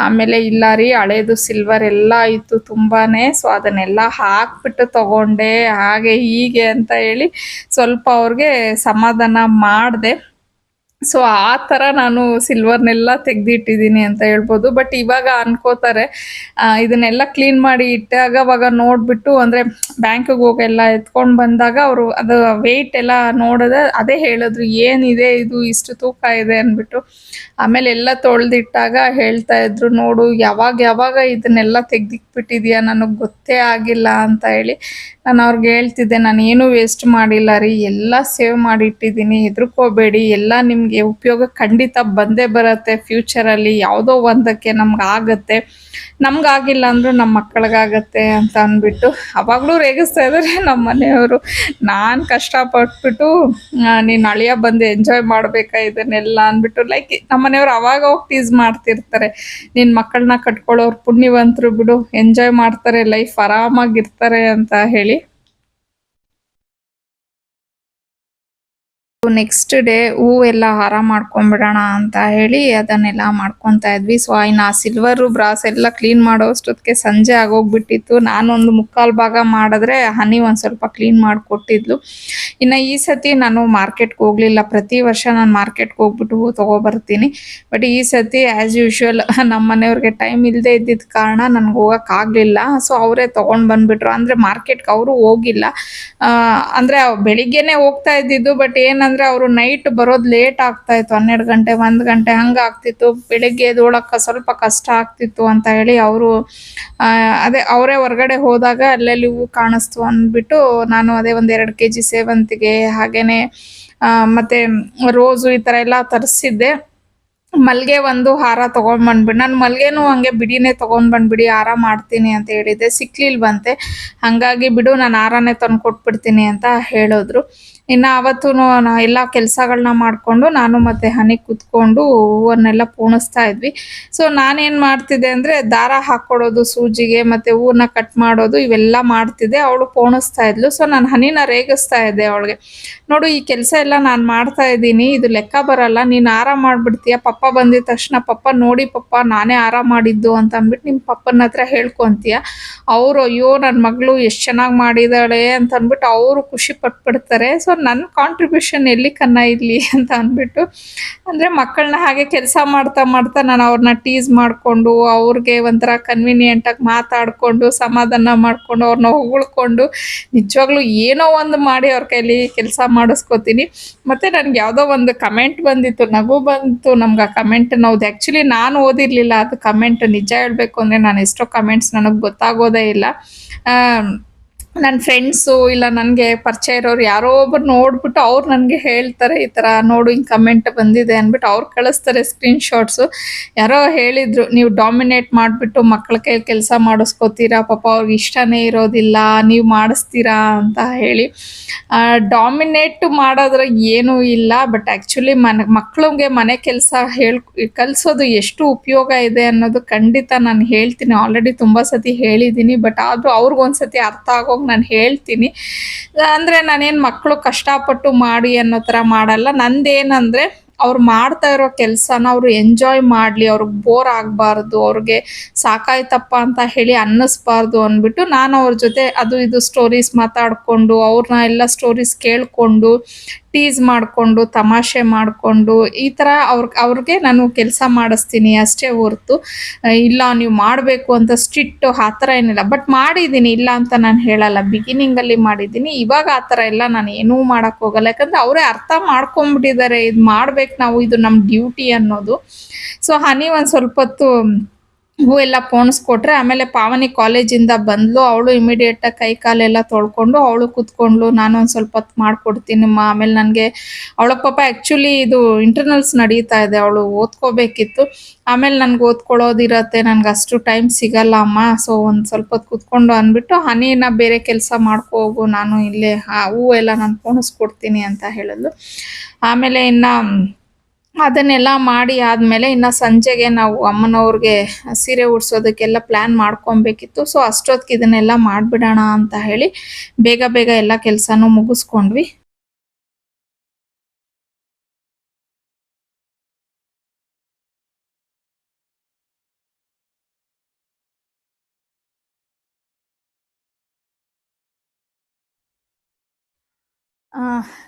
ಆಮೇಲೆ ಇಲ್ಲ ರೀ, ಹಳೇದು ಸಿಲ್ವರ್ ಎಲ್ಲ ಇತ್ತು ತುಂಬಾನೇ, ಸೊ ಅದನ್ನೆಲ್ಲ ಹಾಕ್ಬಿಟ್ಟು ತಗೊಂಡೆ ಹಾಗೆ ಹೀಗೆ ಅಂತ ಹೇಳಿ ಸ್ವಲ್ಪ ಅವ್ರಿಗೆ ಸಮಾಧಾನ ಮಾಡಿದೆ. ಸೊ ಆ ಥರ ನಾನು ಸಿಲ್ವರ್ನೆಲ್ಲ ತೆಗ್ದಿಟ್ಟಿದ್ದೀನಿ ಅಂತ ಹೇಳ್ಬೋದು. ಬಟ್ ಇವಾಗ ಅನ್ಕೋತಾರೆ, ಇದನ್ನೆಲ್ಲ ಕ್ಲೀನ್ ಮಾಡಿ ಇಟ್ಟಾಗವಾಗ ನೋಡಿಬಿಟ್ಟು, ಅಂದರೆ ಬ್ಯಾಂಕಿಗೆ ಹೋಗೆಲ್ಲ ಎತ್ಕೊಂಡು ಬಂದಾಗ ಅವರು ಅದು ವೆಯ್ಟ್ ಎಲ್ಲ ನೋಡಿದ್ರೆ ಅದೇ ಹೇಳಿದ್ರು, ಏನಿದೆ ಇದು ಇಷ್ಟು ತೂಕ ಇದೆ ಅಂದ್ಬಿಟ್ಟು. ಆಮೇಲೆ ಎಲ್ಲ ತೊಳೆದಿಟ್ಟಾಗ ಹೇಳ್ತಾ ಇದ್ರು, ನೋಡು ಯಾವಾಗ ಇದನ್ನೆಲ್ಲ ತೆಗ್ದಿಕ್ಬಿಟ್ಟಿದ್ಯಾ, ನನಗೆ ಗೊತ್ತೇ ಆಗಿಲ್ಲ ಅಂತ ಹೇಳಿ. ನಾನು ಅವ್ರಿಗೆ ಹೇಳ್ತಿದ್ದೆ, ನಾನು ಏನೂ ವೇಸ್ಟ್ ಮಾಡಿಲ್ಲ ರೀ, ಎಲ್ಲ ಸೇವ್ ಮಾಡಿಟ್ಟಿದ್ದೀನಿ, ಹೆದರ್ಕೋಬೇಡಿ, ಎಲ್ಲ ನಿಮಗೆ ಉಪಯೋಗ ಖಂಡಿತ ಬಂದೇ ಬರುತ್ತೆ ಫ್ಯೂಚರಲ್ಲಿ, ಯಾವುದೋ ಒಂದಕ್ಕೆ ನಮ್ಗಾಗತ್ತೆ, ನಮ್ಗಾಗಿಲ್ಲ ಅಂದರೂ ನಮ್ಮ ಮಕ್ಕಳಿಗಾಗತ್ತೆ ಅಂತ ಅಂದ್ಬಿಟ್ಟು ಅವಾಗಲೂ ರೇಗಿಸ್ತಾ ಇದ್ದಾರೆ ನಮ್ಮ ಮನೆಯವರು. ನಾನು ಕಷ್ಟಪಟ್ಬಿಟ್ಟು ನೀನು ಅಳಿಯ ಬಂದು ಎಂಜಾಯ್ ಮಾಡಬೇಕಾ ಇದನ್ನೆಲ್ಲ ಅಂದ್ಬಿಟ್ಟು, ಲೈಕ್ ನಮ್ಮ ಮನೆಯವರು ಅವಾಗ ಹೋಗಿ ಟೀಸ್ ಮಾಡ್ತಿರ್ತಾರೆ, ನಿನ್ನ ಮಕ್ಕಳನ್ನ ಕಟ್ಕೊಳ್ಳೋರು ಪುಣ್ಯವಂತರು ಬಿಡು, ಎಂಜಾಯ್ ಮಾಡ್ತಾರೆ, ಲೈಫ್ ಆರಾಮಾಗಿರ್ತಾರೆ ಅಂತ ಹೇಳಿ. ನೆಕ್ಸ್ಟ್ ಡೇ ಹೂವೆಲ್ಲ ಹಾರ ಮಾಡ್ಕೊಂಡ್ಬಿಡೋಣ ಅಂತ ಹೇಳಿ ಅದನ್ನೆಲ್ಲ ಮಾಡ್ಕೊತಾ ಇದ್ವಿ. ಸೊ ಇನ್ನು ಆ ಸಿಲ್ವರು ಬ್ರಾಸ್ ಎಲ್ಲ ಕ್ಲೀನ್ ಮಾಡೋ ಅಷ್ಟೊತ್ತಿಗೆ ಸಂಜೆ ಆಗೋಗ್ಬಿಟ್ಟಿತ್ತು. ನಾನೊಂದು ಮುಕ್ಕಾಲು ಭಾಗ ಮಾಡಿದ್ರೆ ಹನಿ ಒಂದು ಸ್ವಲ್ಪ ಕ್ಲೀನ್ ಮಾಡಿಕೊಟ್ಟಿದ್ಲು. ಇನ್ನು ಈ ಸತಿ ನಾನು ಮಾರ್ಕೆಟ್ಗೆ ಹೋಗಲಿಲ್ಲ. ಪ್ರತಿ ವರ್ಷ ನಾನು ಮಾರ್ಕೆಟ್ಗೆ ಹೋಗ್ಬಿಟ್ಟು ಹೂ ತೊಗೊಬರ್ತೀನಿ. ಬಟ್ ಈ ಸತಿ ಆ್ಯಸ್ ಯೂಶ್ವಲ್ ನಮ್ಮ ಮನೆಯವ್ರಿಗೆ ಟೈಮ್ ಇಲ್ಲದೆ ಇದ್ದಿದ್ದ ಕಾರಣ ನನಗೆ ಹೋಗೋಕ್ಕಾಗಲಿಲ್ಲ. ಸೊ ಅವರೇ ತೊಗೊಂಡು ಬಂದುಬಿಟ್ರು. ಅಂದರೆ ಮಾರ್ಕೆಟ್ಗೆ ಅವರು ಹೋಗಿಲ್ಲ, ಅಂದರೆ ಬೆಳಿಗ್ಗೆನೇ ಹೋಗ್ತಾ ಇದ್ದಿದ್ದು. ಬಟ್ ಏನಂದರೆ ಅವರು ನೈಟ್ ಬರೋದು ಲೇಟ್ ಆಗ್ತಾಯಿತ್ತು, 12 ಗಂಟೆ 1 ಗಂಟೆ ಹಂಗೆ ಆಗ್ತಿತ್ತು. ಬೆಳಿಗ್ಗೆ ಎದ್ದೊಳಕ್ಕೆ ಸ್ವಲ್ಪ ಕಷ್ಟ ಆಗ್ತಿತ್ತು ಅಂತ ಹೇಳಿ ಅವರು ಅದೇ ಅವರೇ ಹೊರಗಡೆ ಹೋದಾಗ ಅಲ್ಲೆಲ್ಲಿ ಹೂವು ಕಾಣಿಸ್ತು ಅಂದ್ಬಿಟ್ಟು ನಾನು ಅದೇ ಒಂದು 2 kg ಸೇವಂತಿಗೆ, ಹಾಗೇನೆ ಮತ್ತು ರೋಸು ಈ ಥರ ಎಲ್ಲ ತರಿಸಿದ್ದೆ. ಮಲ್ಲಿಗೆ ಒಂದು ಹಾರ ತೊಗೊಂಡ್ಬಂದ್ಬಿಟ್ಟು, ನಾನು ಮಲ್ಲಿಗೆನೂ ಹಂಗೆ ಬಿಡಿನೇ ತೊಗೊಂಡ್ಬಂದ್ಬಿಡಿ, ಹಾರ ಮಾಡ್ತೀನಿ ಅಂತ ಹೇಳಿದ್ದೆ. ಸಿಕ್ಲಿಲ್ವಂತೆ, ಹಾಗಾಗಿ ಬಿಡು ನಾನು ಹಾರನೇ ತಂದು ಕೊಟ್ಬಿಡ್ತೀನಿ ಅಂತ ಹೇಳಿದ್ರು. ಇನ್ನು ಅವತ್ತು ಎಲ್ಲ ಕೆಲಸಗಳನ್ನ ಮಾಡಿಕೊಂಡು ನಾನು ಮತ್ತು ಹನಿ ಕೂತ್ಕೊಂಡು ಹೂವನ್ನೆಲ್ಲ ಪೋಣಿಸ್ತಾ ಇದ್ವಿ. ಸೊ ನಾನೇನು ಮಾಡ್ತಿದ್ದೆ ಅಂದರೆ ದಾರ ಹಾಕ್ಕೊಡೋದು ಸೂಜಿಗೆ ಮತ್ತು ಹೂವನ್ನ ಕಟ್ ಮಾಡೋದು ಇವೆಲ್ಲ ಮಾಡ್ತಿದ್ದೆ. ಅವಳು ಪೋಣಿಸ್ತಾ ಇದ್ಲು. ಸೊ ನಾನು ಹನಿನ ರೇಗಿಸ್ತಾ ಇದ್ದೆ ಅವಳಿಗೆ, ನೋಡು ಈ ಕೆಲಸ ಎಲ್ಲ ನಾನು ಮಾಡ್ತಾ ಇದ್ದೀನಿ, ಇದು ಲೆಕ್ಕ ಬರಲ್ಲ, ನೀನು ಹಾರ ಮಾಡಿಬಿಡ್ತೀಯ, ಪಪ್ಪ ಬಂದಿದ ತಕ್ಷಣ ಪಪ್ಪ ನೋಡಿ ಪಪ್ಪ ನಾನೇ ಹಾರ ಮಾಡಿದ್ದು ಅಂತ ಅಂದ್ಬಿಟ್ಟು ನಿಮ್ಮ ಪಪ್ಪನ ಹತ್ರ ಹೇಳ್ಕೊತೀಯ. ಅವರು ಅಯ್ಯೋ ನನ್ನ ಮಗಳು ಎಷ್ಟು ಚೆನ್ನಾಗಿ ಮಾಡಿದಾಳೆ ಅಂತ ಅಂದ್ಬಿಟ್ಟು ಅವರು ಖುಷಿ ಪಟ್ಬಿಡ್ತಾರೆ. ಸೊ ನನ್ನ ಕಾಂಟ್ರಿಬ್ಯೂಷನ್ ಎಲ್ಲಿ ಕನ್ನ ಇರಲಿ ಅಂತ ಅಂದ್ಬಿಟ್ಟು, ಅಂದರೆ ಮಕ್ಕಳನ್ನ ಹಾಗೆ ಕೆಲಸ ಮಾಡ್ತಾ ಮಾಡ್ತಾ ನಾನು ಅವ್ರನ್ನ ಟೀಸ್ ಮಾಡಿಕೊಂಡು ಅವ್ರಿಗೆ ಒಂಥರ ಕನ್ವೀನಿಯೆಂಟಾಗಿ ಮಾತಾಡಿಕೊಂಡು ಸಮಾಧಾನ ಮಾಡಿಕೊಂಡು ಅವ್ರನ್ನ ಹೊಗಳ್ಕೊಂಡು ನಿಜವಾಗ್ಲೂ ಏನೋ ಒಂದು ಮಾಡಿ ಅವ್ರ ಕೈಲಿ ಕೆಲಸ ಮಾಡಿಸ್ಕೋತೀನಿ. ಮತ್ತು ನನಗೆ ಯಾವುದೋ ಒಂದು ಕಮೆಂಟ್ ಬಂದಿತ್ತು, ನಗು ಬಂತು ನಮ್ಗೆ. ಆ ಕಮೆಂಟ್ ನಾವು ಆ್ಯಕ್ಚುಲಿ ನಾನು ಓದಿರಲಿಲ್ಲ ಅದು ಕಮೆಂಟ್. ನಿಜ ಹೇಳಬೇಕು ಅಂದರೆ ನಾನು ಎಷ್ಟೋ ಕಮೆಂಟ್ಸ್ ನನಗೆ ಗೊತ್ತಾಗೋದೇ ಇಲ್ಲ. ನನ್ನ ಫ್ರೆಂಡ್ಸು ಇಲ್ಲ ನನಗೆ ಪರಿಚಯ ಇರೋರು ಯಾರೋ ಒಬ್ಬರು ನೋಡ್ಬಿಟ್ಟು ಅವ್ರು ನನಗೆ ಹೇಳ್ತಾರೆ, ಈ ಥರ ನೋಡು ಹಿಂಗೆ ಕಮೆಂಟ್ ಬಂದಿದೆ ಅಂದ್ಬಿಟ್ಟು ಅವ್ರು ಕಳಿಸ್ತಾರೆ ಸ್ಕ್ರೀನ್ಶಾಟ್ಸು. ಯಾರೋ ಹೇಳಿದರು, ನೀವು ಡಾಮಿನೇಟ್ ಮಾಡಿಬಿಟ್ಟು ಮಕ್ಕಳ ಕೈಲಿ ಕೆಲಸ ಮಾಡಿಸ್ಕೋತೀರಾ, ಪಾಪ ಅವ್ರಿಗೆ ಇಷ್ಟನೇ ಇರೋದಿಲ್ಲ, ನೀವು ಮಾಡಿಸ್ತೀರಾ ಅಂತ ಹೇಳಿ. ಡಾಮಿನೇಟ್ ಮಾಡೋದ್ರ ಏನೂ ಇಲ್ಲ. ಬಟ್ ಆ್ಯಕ್ಚುಲಿ ಮಕ್ಕಳಿಗೆ ಮನೆ ಕೆಲಸ ಕಲಿಸೋದು ಎಷ್ಟು ಉಪಯೋಗ ಇದೆ ಅನ್ನೋದು ಖಂಡಿತ ನಾನು ಹೇಳ್ತೀನಿ. ಆಲ್ರೆಡಿ ತುಂಬ ಸತಿ ಹೇಳಿದ್ದೀನಿ. ಬಟ್ ಆದರೂ ಅವ್ರಿಗೊಂದು ಸತಿ ಅರ್ಥ ಆಗೋಗಿ ನಾನು ಹೇಳ್ತೀನಿ. ಅಂದರೆ ನಾನೇನು ಮಕ್ಕಳು ಕಷ್ಟಪಟ್ಟು ಮಾಡಿ ಅನ್ನೋ ಥರ ಮಾಡಲ್ಲ. ನಂದೇನಂದರೆ ಅವ್ರು ಮಾಡ್ತಾ ಇರೋ ಕೆಲಸನ ಅವರು ಎಂಜಾಯ್ ಮಾಡಲಿ, ಅವ್ರಿಗೆ ಬೋರ್ ಆಗಬಾರ್ದು, ಅವ್ರಿಗೆ ಸಾಕಾಯ್ತಪ್ಪ ಅಂತ ಹೇಳಿ ಅನ್ನಿಸ್ಬಾರ್ದು ಅಂದ್ಬಿಟ್ಟು ನಾನು ಅವ್ರ ಜೊತೆ ಅದು ಇದು ಸ್ಟೋರೀಸ್ ಮಾತಾಡಿಕೊಂಡು ಅವ್ರನ್ನ ಎಲ್ಲ ಸ್ಟೋರೀಸ್ ಕೇಳಿಕೊಂಡು ಟೀಸ್ ಮಾಡಿಕೊಂಡು ತಮಾಷೆ ಮಾಡಿಕೊಂಡು ಈ ಥರ ಅವ್ರಿಗೆ ನಾನು ಕೆಲಸ ಮಾಡಿಸ್ತೀನಿ ಅಷ್ಟೇ ಹೊರ್ತು ಇಲ್ಲ ನೀವು ಮಾಡಬೇಕು ಅಂತ ಸ್ಟ್ರಿಕ್ಟು ಆ ಥರ ಏನಿಲ್ಲ. ಬಟ್ ಮಾಡಿದ್ದೀನಿ, ಇಲ್ಲ ಅಂತ ನಾನು ಹೇಳಲ್ಲ. ಬಿಗಿನಿಂಗಲ್ಲಿ ಮಾಡಿದ್ದೀನಿ, ಇವಾಗ ಆ ಥರ ಎಲ್ಲ ನಾನು ಏನೂ ಮಾಡೋಕ್ಕೋಗಲ್ಲ. ಯಾಕಂದರೆ ಅವರೇ ಅರ್ಥ ಮಾಡ್ಕೊಂಬಿಟ್ಟಿದ್ದಾರೆ, ಇದು ಮಾಡ್ಬೇಕು ನಾವು, ಇದು ನಮ್ಮ ಡ್ಯೂಟಿ ಅನ್ನೋದು. ಸೊ ಹನಿ ಒಂದು ಸ್ವಲ್ಪ ಹೊತ್ತು ಹೂ ಎಲ್ಲ ಪೋಣಿಸ್ಕೊಟ್ರೆ ಆಮೇಲೆ ಪಾವನಿ ಕಾಲೇಜಿಂದ ಬಂದ್ಲು. ಅವಳು ಇಮಿಡಿಯೇಟಾಗಿ ಕೈ ಕಾಲೆಲ್ಲ ತೊಳ್ಕೊಂಡು ಅವಳು ಕೂತ್ಕೊಂಡ್ಳು. ನಾನು ಒಂದು ಸ್ವಲ್ಪ ಹೊತ್ತು ಮಾಡ್ಕೊಡ್ತೀನಮ್ಮ. ಆಮೇಲೆ ನನಗೆ ಅವಳ ಪಾಪ ಆ್ಯಕ್ಚುಲಿ ಇದು ಇಂಟರ್ನಲ್ಸ್ ನಡೀತಾ ಇದೆ, ಅವಳು ಓದ್ಕೋಬೇಕಿತ್ತು. ಆಮೇಲೆ ನನ್ಗೆ ಓದ್ಕೊಳ್ಳೋದಿರತ್ತೆ, ನನ್ಗೆ ಅಷ್ಟು ಟೈಮ್ ಸಿಗಲ್ಲ ಅಮ್ಮ, ಸೊ ಒಂದು ಸ್ವಲ್ಪ ಹೊತ್ತು ಕೂತ್ಕೊಂಡು ಅಂದ್ಬಿಟ್ಟು ಹನಿನ ಬೇರೆ ಕೆಲಸ ಮಾಡ್ಕೊ ಹೋಗು, ನಾನು ಇಲ್ಲೇ ಹೂ ಎಲ್ಲ ನಾನು ಪೋಣಿಸ್ಕೊಡ್ತೀನಿ ಅಂತ ಹೇಳಿದ್ಲು. ಆಮೇಲೆ ಇನ್ನು ಅದನ್ನೆಲ್ಲ ಮಾಡಿ ಆದಮೇಲೆ ಇನ್ನು ಸಂಜೆಗೆ ನಾವು ಅಮ್ಮನವ್ರಿಗೆ ಸೀರೆ ಉಡ್ಸೋದಕ್ಕೆಲ್ಲ ಪ್ಲ್ಯಾನ್ ಮಾಡ್ಕೊಬೇಕಿತ್ತು. ಸೊ ಅಷ್ಟೊತ್ತಿಗೆ ಇದನ್ನೆಲ್ಲ ಮಾಡಿಬಿಡೋಣ ಅಂತ ಹೇಳಿ ಬೇಗ ಬೇಗ ಎಲ್ಲ ಕೆಲಸನೂ ಮುಗಿಸ್ಕೊಂಡ್ವಿ.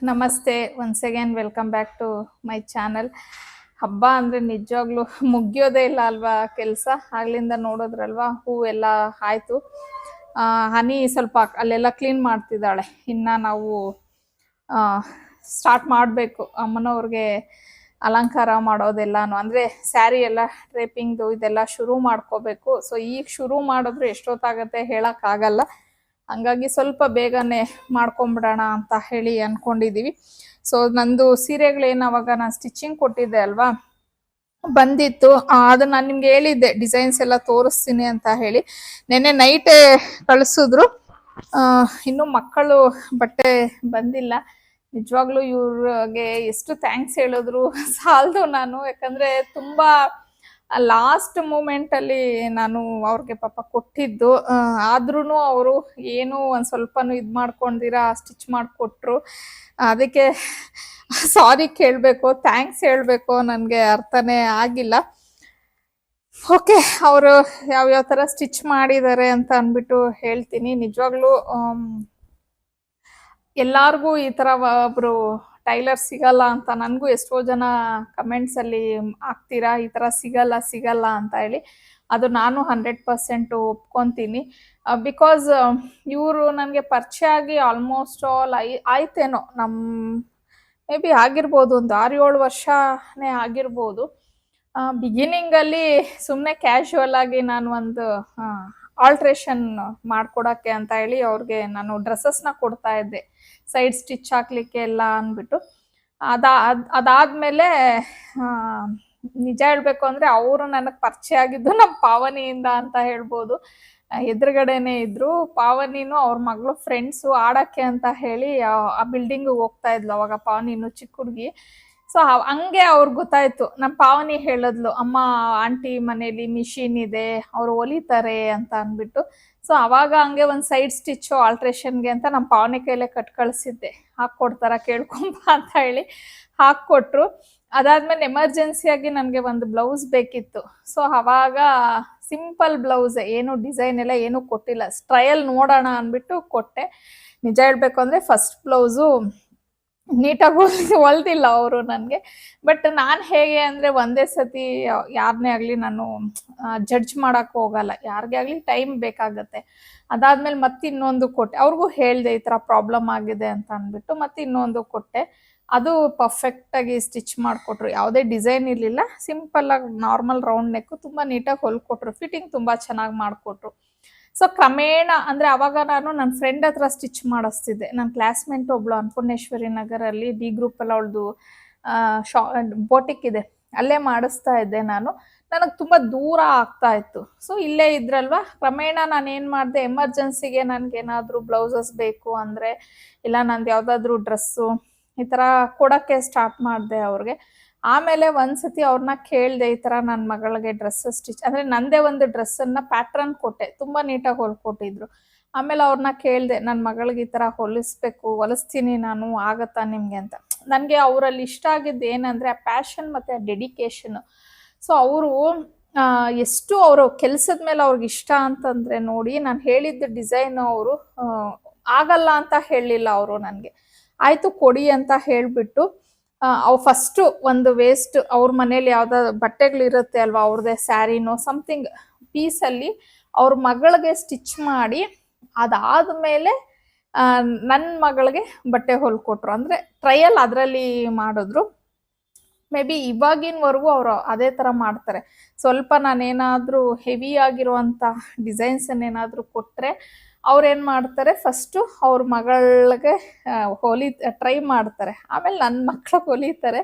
ನಮಸ್ತೆ, once again welcome back to my channel. ಹಬ್ಬ ಅಂದರೆ ನಿಜವಾಗ್ಲೂ ಮುಗಿಯೋದೇ ಇಲ್ಲ ಅಲ್ವಾ ಕೆಲಸ. ಆಗ್ಲಿಂದ ನೋಡೋದ್ರಲ್ವಾ ಹೂವೆಲ್ಲ ಆಯಿತು. ಹನಿ ಸ್ವಲ್ಪ ಅಲ್ಲೆಲ್ಲ ಕ್ಲೀನ್ ಮಾಡ್ತಿದ್ದಾಳೆ. ಇನ್ನು ನಾವು ಸ್ಟಾರ್ಟ್ ಮಾಡಬೇಕು ಅಮ್ಮನವ್ರಿಗೆ ಅಲಂಕಾರ ಮಾಡೋದೆಲ್ಲನೂ, ಅಂದರೆ ಸ್ಯಾರಿ ಎಲ್ಲ ಡ್ರೇಪಿಂಗ್ದು ಇದೆಲ್ಲ ಶುರು ಮಾಡ್ಕೋಬೇಕು. ಸೊ ಈಗ ಶುರು ಮಾಡಿದ್ರು ಎಷ್ಟೊತ್ತಾಗತ್ತೆ ಹೇಳೋಕ್ಕಾಗಲ್ಲ. ಹಂಗಾಗಿ ಸ್ವಲ್ಪ ಬೇಗನೆ ಮಾಡ್ಕೊಂಬಿಡೋಣ ಅಂತ ಹೇಳಿ ಅಂದ್ಕೊಂಡಿದ್ದೀವಿ. ಸೊ ನಂದು ಸೀರೆಗಳೇನು ಅವಾಗ ನಾನು ಸ್ಟಿಚಿಂಗ್ ಕೊಟ್ಟಿದ್ದೆ ಅಲ್ವಾ, ಬಂದಿತ್ತು. ಅದನ್ನ ನಾನು ನಿಮ್ಗೆ ಹೇಳಿದ್ದೆ ಡಿಸೈನ್ಸ್ ಎಲ್ಲ ತೋರಿಸ್ತೀನಿ ಅಂತ ಹೇಳಿ. ನೆನ್ನೆ ನೈಟೇ ಕಳಿಸಿದ್ರು. ಇನ್ನು ಮಕ್ಕಳು ಬಟ್ಟೆ ಬಂದಿಲ್ಲ. ನಿಜವಾಗ್ಲೂ ಇವ್ರಿಗೆ ಎಷ್ಟು ಥ್ಯಾಂಕ್ಸ್ ಹೇಳಿದ್ರು ಸಾಲದು. ನಾನು ಯಾಕಂದರೆ ತುಂಬ ಲಾಸ್ಟ್ ಮೂಮೆಂಟಲ್ಲಿ ನಾನು ಅವ್ರಿಗೆ ಪಾಪ ಕೊಟ್ಟಿದ್ದು. ಆದ್ರೂ ಅವರು ಏನೂ ಒಂದು ಸ್ವಲ್ಪನೂ ಇದು ಮಾಡ್ಕೊಂಡಿರ ಸ್ಟಿಚ್ ಮಾಡಿಕೊಟ್ರು. ಅದಕ್ಕೆ ಸಾರಿ ಕೇಳಬೇಕು, ಥ್ಯಾಂಕ್ಸ್ ಹೇಳಬೇಕು, ನನಗೆ ಅರ್ಥನೇ ಆಗಿಲ್ಲ. ಓಕೆ, ಅವರು ಯಾವ್ಯಾವ ಥರ ಸ್ಟಿಚ್ ಮಾಡಿದ್ದಾರೆ ಅಂತ ಅಂದ್ಬಿಟ್ಟು ಹೇಳ್ತೀನಿ. ನಿಜವಾಗ್ಲೂ ಎಲ್ಲಾರ್ಗೂ ಈ ಥರ ಒಬ್ರು ಟೈಲರ್ ಸಿಗಲ್ಲ ಅಂತ ನನಗೂ ಎಷ್ಟೋ ಜನ ಕಮೆಂಟ್ಸಲ್ಲಿ ಹಾಕ್ತೀರಾ, ಈ ಥರ ಸಿಗಲ್ಲ ಅಂತ ಹೇಳಿ. ಅದು ನಾನು 100% ಒಪ್ಕೊತೀನಿ. ಬಿಕಾಸ್ ಇವರು ನನಗೆ ಪರಿಚಯ ಆಗಿ ಆಲ್ಮೋಸ್ಟ್ ಆಲ್ ಆಯ್ತೇನೋ, ನಮ್ಮ ಮೇ ಬಿ ಆಗಿರ್ಬೋದು ಒಂದು 6-7 ವರ್ಷನೇ ಆಗಿರ್ಬೋದು. ಬಿಗಿನಿಂಗಲ್ಲಿ ಸುಮ್ಮನೆ ಕ್ಯಾಶುವಲ್ ಆಗಿ ನಾನು ಒಂದು ಆಲ್ಟ್ರೇಷನ್ ಮಾಡ್ಕೊಡೋಕ್ಕೆ ಅಂತ ಹೇಳಿ ಅವ್ರಿಗೆ ನಾನು ಡ್ರೆಸ್ಸಸ್ನ ಕೊಡ್ತಾ ಇದ್ದೆ, ಸೈಡ್ ಸ್ಟಿಚ್ ಹಾಕ್ಲಿಕ್ಕೆ ಎಲ್ಲ ಅಂದ್ಬಿಟ್ಟು. ಅದಾದಮೇಲೆ ನಿಜ ಹೇಳಬೇಕು ಅಂದರೆ ಅವರು ನನಗೆ ಪರಿಚಯ ಆಗಿದ್ದು ನಮ್ಮ ಪಾವನಿಯಿಂದ ಅಂತ ಹೇಳ್ಬೋದು. ಎದುರುಗಡೆನೇ ಇದ್ರು. ಪಾವನಿನೂ ಅವ್ರ ಮಗಳು ಫ್ರೆಂಡ್ಸು ಆಡೋಕ್ಕೆ ಅಂತ ಹೇಳಿ ಆ ಬಿಲ್ಡಿಂಗಿಗೆ ಹೋಗ್ತಾ ಇದ್ಲು ಅವಾಗ ಪಾವನಿನೂ ಚಿಕ್ಕ ಹುಡುಗಿ. ಸೊ ಹಂಗೆ ಅವ್ರಿಗೆ ಗೊತ್ತಾಯ್ತು. ನಮ್ಮ ಪಾವನಿ ಹೇಳಿದ್ಲು, ಅಮ್ಮ ಆಂಟಿ ಮನೇಲಿ ಮಿಷಿನ್ ಇದೆ, ಅವ್ರು ಹೊಲಿತಾರೆ ಅಂತ ಅಂದ್ಬಿಟ್ಟು. ಸೊ ಅವಾಗ ಹಂಗೆ ಒಂದು ಸೈಡ್ ಸ್ಟಿಚ್ಚು ಆಲ್ಟ್ರೇಷನ್ಗೆ ಅಂತ ನಮ್ಮ ಪಾವನಿ ಕೈಲೇ ಕಳ್ಸಿದ್ದೆ, ಹಾಕ್ಕೊಡ್ತಾರ ಕೇಳ್ಕೊಂಬ ಅಂತ ಹೇಳಿ ಹಾಕ್ಕೊಟ್ರು. ಅದಾದ್ಮೇಲೆ ಎಮರ್ಜೆನ್ಸಿಯಾಗಿ ನನಗೆ ಒಂದು ಬ್ಲೌಸ್ ಬೇಕಿತ್ತು. ಸೊ ಅವಾಗ ಸಿಂಪಲ್ ಬ್ಲೌಸ್, ಏನು ಡಿಸೈನ್ ಎಲ್ಲ ಏನೂ ಕೊಟ್ಟಿಲ್ಲ, ಟ್ರಯಲ್ ನೋಡೋಣ ಅಂದ್ಬಿಟ್ಟು ಕೊಟ್ಟೆ. ನಿಜ ಹೇಳಬೇಕು ಅಂದರೆ ಫಸ್ಟ್ ಬ್ಲೌಸು ನೀಟಾಗಿ ಹೊಲ್ದಿಲ್ಲ ಅವರು ನನಗೆ. ಬಟ್ ನಾನು ಹೇಗೆ ಅಂದರೆ ಒಂದೇ ಸತಿ ಯಾರನ್ನೇ ಆಗಲಿ ನಾನು ಜಡ್ಜ್ ಮಾಡೋಕ್ಕೆ ಹೋಗಲ್ಲ, ಯಾರಿಗೇ ಆಗಲಿ ಟೈಮ್ ಬೇಕಾಗತ್ತೆ. ಅದಾದಮೇಲೆ ಮತ್ತೆ ಇನ್ನೊಂದು ಕೊಟ್ಟೆ, ಅವ್ರಿಗೂ ಹೇಳಿದೆ ಈ ಥರ ಪ್ರಾಬ್ಲಮ್ ಆಗಿದೆ ಅಂತ ಅಂದ್ಬಿಟ್ಟು. ಮತ್ತೆ ಇನ್ನೊಂದು ಕೊಟ್ಟೆ, ಅದು ಪರ್ಫೆಕ್ಟಾಗಿ ಸ್ಟಿಚ್ ಮಾಡಿಕೊಟ್ರು. ಯಾವುದೇ ಡಿಸೈನ್ ಇರಲಿಲ್ಲ, ಸಿಂಪಲ್ಲಾಗಿ ನಾರ್ಮಲ್ ರೌಂಡ್ ನೆಕ್ಕು, ತುಂಬ ನೀಟಾಗಿ ಹೊಲ್ಕೊಟ್ರು. ಫಿಟ್ಟಿಂಗ್ ತುಂಬ ಚೆನ್ನಾಗಿ ಮಾಡಿಕೊಟ್ರು. ಸೊ ಕ್ರಮೇಣ ಅಂದರೆ ಅವಾಗ ನಾನು ನನ್ನ ಫ್ರೆಂಡ್ ಹತ್ರ ಸ್ಟಿಚ್ ಮಾಡಿಸ್ತಿದ್ದೆ. ನನ್ನ ಕ್ಲಾಸ್ಮೇಟ್ ಒಬ್ಳು ಅನ್ನಪೂರ್ಣೇಶ್ವರಿ ನಗರಲ್ಲಿ ಡಿ ಗ್ರೂಪಲ್ಲಿ ಅವಳದು ಬೋಟಿಕ್ ಇದೆ, ಅಲ್ಲೇ ಮಾಡಿಸ್ತಾ ಇದ್ದೆ ನಾನು. ನನಗೆ ತುಂಬ ದೂರ ಆಗ್ತಾ ಇತ್ತು. ಸೊ ಇಲ್ಲೇ ಇದ್ರಲ್ವ, ಕ್ರಮೇಣ ನಾನು ಏನು ಮಾಡಿದೆ, ಎಮರ್ಜೆನ್ಸಿಗೆ ನನಗೇನಾದರೂ ಬ್ಲೌಸಸ್ ಬೇಕು ಅಂದರೆ, ಇಲ್ಲ ನಂದು ಯಾವುದಾದ್ರೂ ಡ್ರೆಸ್ಸು ಈ ಥರ ಕೊಡೋಕ್ಕೆ ಸ್ಟಾರ್ಟ್ ಮಾಡಿದೆ ಅವ್ರಿಗೆ. ಆಮೇಲೆ ಒಂದ್ಸತಿ ಅವ್ರನ್ನ ಕೇಳಿದೆ, ಈ ಥರ ನನ್ನ ಮಗಳಿಗೆ ಡ್ರೆಸ್ ಸ್ಟಿಚ್ ಅಂದರೆ ನಂದೇ ಒಂದು ಡ್ರೆಸ್ಸನ್ನು ಪ್ಯಾಟ್ರನ್ ಕೊಟ್ಟೆ, ತುಂಬ ನೀಟಾಗಿ ಹೊಲ್ಕೊಟ್ಟಿದ್ರು. ಆಮೇಲೆ ಅವ್ರನ್ನ ಕೇಳಿದೆ, ನನ್ನ ಮಗಳಿಗೆ ಈ ಥರ ಹೊಲಿಸ್ತೀನಿ ನಾನು, ಆಗತ್ತಾ ನಿಮಗೆ ಅಂತ. ನನಗೆ ಅವರಲ್ಲಿ ಇಷ್ಟ ಆಗಿದ್ದು ಏನಂದರೆ ಆ ಪ್ಯಾಷನ್ ಮತ್ತು ಆ ಡೆಡಿಕೇಶನ್. ಸೊ ಅವರು ಎಷ್ಟು ಅವರು ಕೆಲಸದ ಮೇಲೆ ಅವ್ರಿಗೆ ಇಷ್ಟ ಅಂತಂದರೆ ನೋಡಿ, ನಾನು ಹೇಳಿದ್ದ ಡಿಸೈನು ಅವರು ಆಗಲ್ಲ ಅಂತ ಹೇಳಲಿಲ್ಲ ಅವರು ನನಗೆ. ಆಯಿತು ಕೊಡಿ ಅಂತ ಹೇಳಿಬಿಟ್ಟು ಅವು ಫಸ್ಟು ಒಂದು ವೇಸ್ಟ್ ಅವ್ರ ಮನೇಲಿ ಯಾವುದಾದ್ರು ಬಟ್ಟೆಗಳಿರುತ್ತೆ ಅಲ್ವಾ, ಅವ್ರದ್ದೇ ಸ್ಯಾರಿನೋ ಸಮಥಿಂಗ್ ಪೀಸಲ್ಲಿ ಅವ್ರ ಮಗಳಿಗೆ ಸ್ಟಿಚ್ ಮಾಡಿ, ಅದಾದಮೇಲೆ ನನ್ನ ಮಗಳಿಗೆ ಬಟ್ಟೆ ಹೊಲ್ಕೊಟ್ರು. ಅಂದರೆ ಟ್ರಯಲ್ ಅದರಲ್ಲಿ ಮಾಡಿದ್ರು. ಮೇ ಬಿ ಇವಾಗಿನವರೆಗೂ ಅವರು ಅದೇ ಥರ ಮಾಡ್ತಾರೆ. ಸ್ವಲ್ಪ ನಾನೇನಾದರೂ ಹೆವಿ ಆಗಿರುವಂಥ ಡಿಸೈನ್ಸನ್ನೇನಾದರೂ ಕೊಟ್ಟರೆ ಅವ್ರೇನು ಮಾಡ್ತಾರೆ, ಫಸ್ಟು ಅವ್ರ ಮಗಳಿಗೆ ಟ್ರೈ ಮಾಡ್ತಾರೆ, ಆಮೇಲೆ ನನ್ನ ಮಕ್ಳಿಗೆ ಹೊಲಿತಾರೆ.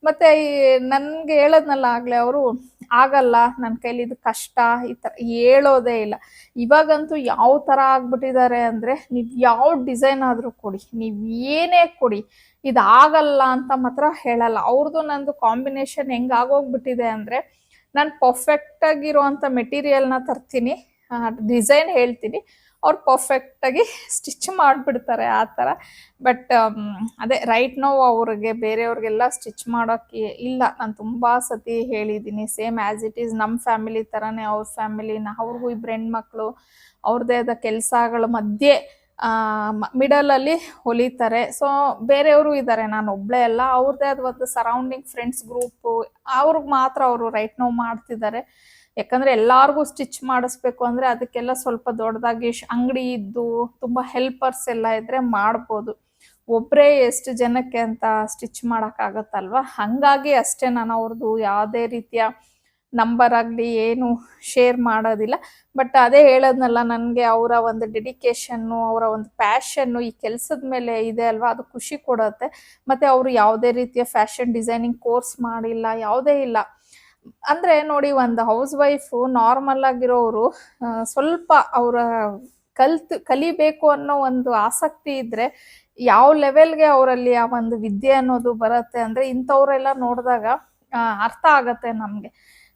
ಮತ್ತು ಈ ನನಗೆ ಹೇಳೋದ್ನಲ್ಲ ಆಗಲೇ ಅವರು, ಆಗಲ್ಲ ನನ್ನ ಕೈಲಿ, ಇದು ಕಷ್ಟ, ಈ ಥರ ಹೇಳೋದೇ ಇಲ್ಲ. ಇವಾಗಂತೂ ಯಾವ ಥರ ಆಗ್ಬಿಟ್ಟಿದ್ದಾರೆ ಅಂದರೆ, ನೀವು ಯಾವ ಡಿಸೈನ್ ಆದರೂ ಕೊಡಿ, ನೀವು ಏನೇ ಕೊಡಿ, ಇದಾಗಲ್ಲ ಅಂತ ಮಾತ್ರ ಹೇಳಲ್ಲ. ಅವ್ರದ್ದು ನಂದು ಕಾಂಬಿನೇಷನ್ ಹೆಂಗೆ ಆಗೋಗ್ಬಿಟ್ಟಿದೆ ಅಂದರೆ, ನಾನು ಪರ್ಫೆಕ್ಟಾಗಿರುವಂಥ ಮೆಟೀರಿಯಲ್ನ ತರ್ತೀನಿ, ಡಿಸೈನ್ ಹೇಳ್ತೀನಿ, ಅವ್ರು ಪರ್ಫೆಕ್ಟಾಗಿ ಸ್ಟಿಚ್ ಮಾಡಿಬಿಡ್ತಾರೆ ಆ ಥರ. ಬಟ್ ಅದೇ ರೈಟ್ ನಾವು ಅವ್ರಿಗೆ ಬೇರೆಯವ್ರಿಗೆಲ್ಲ ಸ್ಟಿಚ್ ಮಾಡೋಕ್ಕೆ ಇಲ್ಲ. ನಾನು ತುಂಬ ಸತಿ ಹೇಳಿದ್ದೀನಿ, ಸೇಮ್ ಆ್ಯಸ್ ಇಟ್ ಈಸ್ ನಮ್ಮ ಫ್ಯಾಮಿಲಿ ಥರನೇ ಅವ್ರ ಫ್ಯಾಮಿಲಿನ, ಅವ್ರಿಗೂ ಇಬ್ಬರು ಹೆಣ್ಮಕ್ಳು, ಅವ್ರದ್ದೇ ಆದ ಕೆಲಸಗಳ ಮಧ್ಯೆ ಮಿಡಲಲ್ಲಿ ಹೊಲಿತಾರೆ. ಸೊ ಬೇರೆಯವರು ಇದ್ದಾರೆ, ನಾನು ಒಬ್ಬಳೇ ಅಲ್ಲ, ಅವ್ರದ್ದೇ ಆದ ಒಂದು ಸರೌಂಡಿಂಗ್ ಫ್ರೆಂಡ್ಸ್ ಗ್ರೂಪು, ಅವ್ರಿಗೆ ಮಾತ್ರ ಅವರು ರೈಟ್ ನಾವು ಮಾಡ್ತಿದ್ದಾರೆ. ಯಾಕಂದರೆ ಎಲ್ಲರಿಗೂ ಸ್ಟಿಚ್ ಮಾಡಿಸ್ಬೇಕು ಅಂದರೆ ಅದಕ್ಕೆಲ್ಲ ಸ್ವಲ್ಪ ದೊಡ್ಡದಾಗಿ ಅಂಗಡಿ ಇದ್ದು ತುಂಬ ಹೆಲ್ಪರ್ಸ್ ಎಲ್ಲ ಇದ್ದರೆ ಮಾಡ್ಬೋದು. ಒಬ್ಬರೇ ಎಷ್ಟು ಜನಕ್ಕೆ ಅಂತ ಸ್ಟಿಚ್ ಮಾಡೋಕ್ಕಾಗತ್ತಲ್ವ. ಹಾಗಾಗಿ ಅಷ್ಟೇ ನಾನು ಅವ್ರದ್ದು ಯಾವುದೇ ರೀತಿಯ ನಂಬರ್ ಆಗಲಿ ಏನು ಶೇರ್ ಮಾಡೋದಿಲ್ಲ. ಬಟ್ ಅದೇ ಹೇಳೋದ್ನಲ್ಲ, ನನಗೆ ಅವರ ಒಂದು ಡೆಡಿಕೇಶನ್ನು, ಅವರ ಒಂದು ಪ್ಯಾಷನ್ನು ಈ ಕೆಲಸದ ಮೇಲೆ ಇದೆ ಅಲ್ವಾ, ಅದು ಖುಷಿ ಕೊಡುತ್ತೆ. ಮತ್ತು ಅವರು ಯಾವುದೇ ರೀತಿಯ ಫ್ಯಾಷನ್ ಡಿಸೈನಿಂಗ್ ಕೋರ್ಸ್ ಮಾಡಿಲ್ಲ, ಯಾವುದೇ ಇಲ್ಲ. ಅಂದರೆ ನೋಡಿ, ಒಂದು ಹೌಸ್ ವೈಫು ನಾರ್ಮಲ್ ಆಗಿರೋರು ಸ್ವಲ್ಪ ಅವರ ಕಲಿಬೇಕು ಅನ್ನೋ ಒಂದು ಆಸಕ್ತಿ ಇದ್ದರೆ ಯಾವ ಲೆವೆಲ್ಗೆ ಅವರಲ್ಲಿ ಆ ಒಂದು ವಿದ್ಯೆ ಅನ್ನೋದು ಬರುತ್ತೆ ಅಂದರೆ, ಇಂಥವರೆಲ್ಲ ನೋಡಿದಾಗ ಅರ್ಥ ಆಗತ್ತೆ ನಮಗೆ.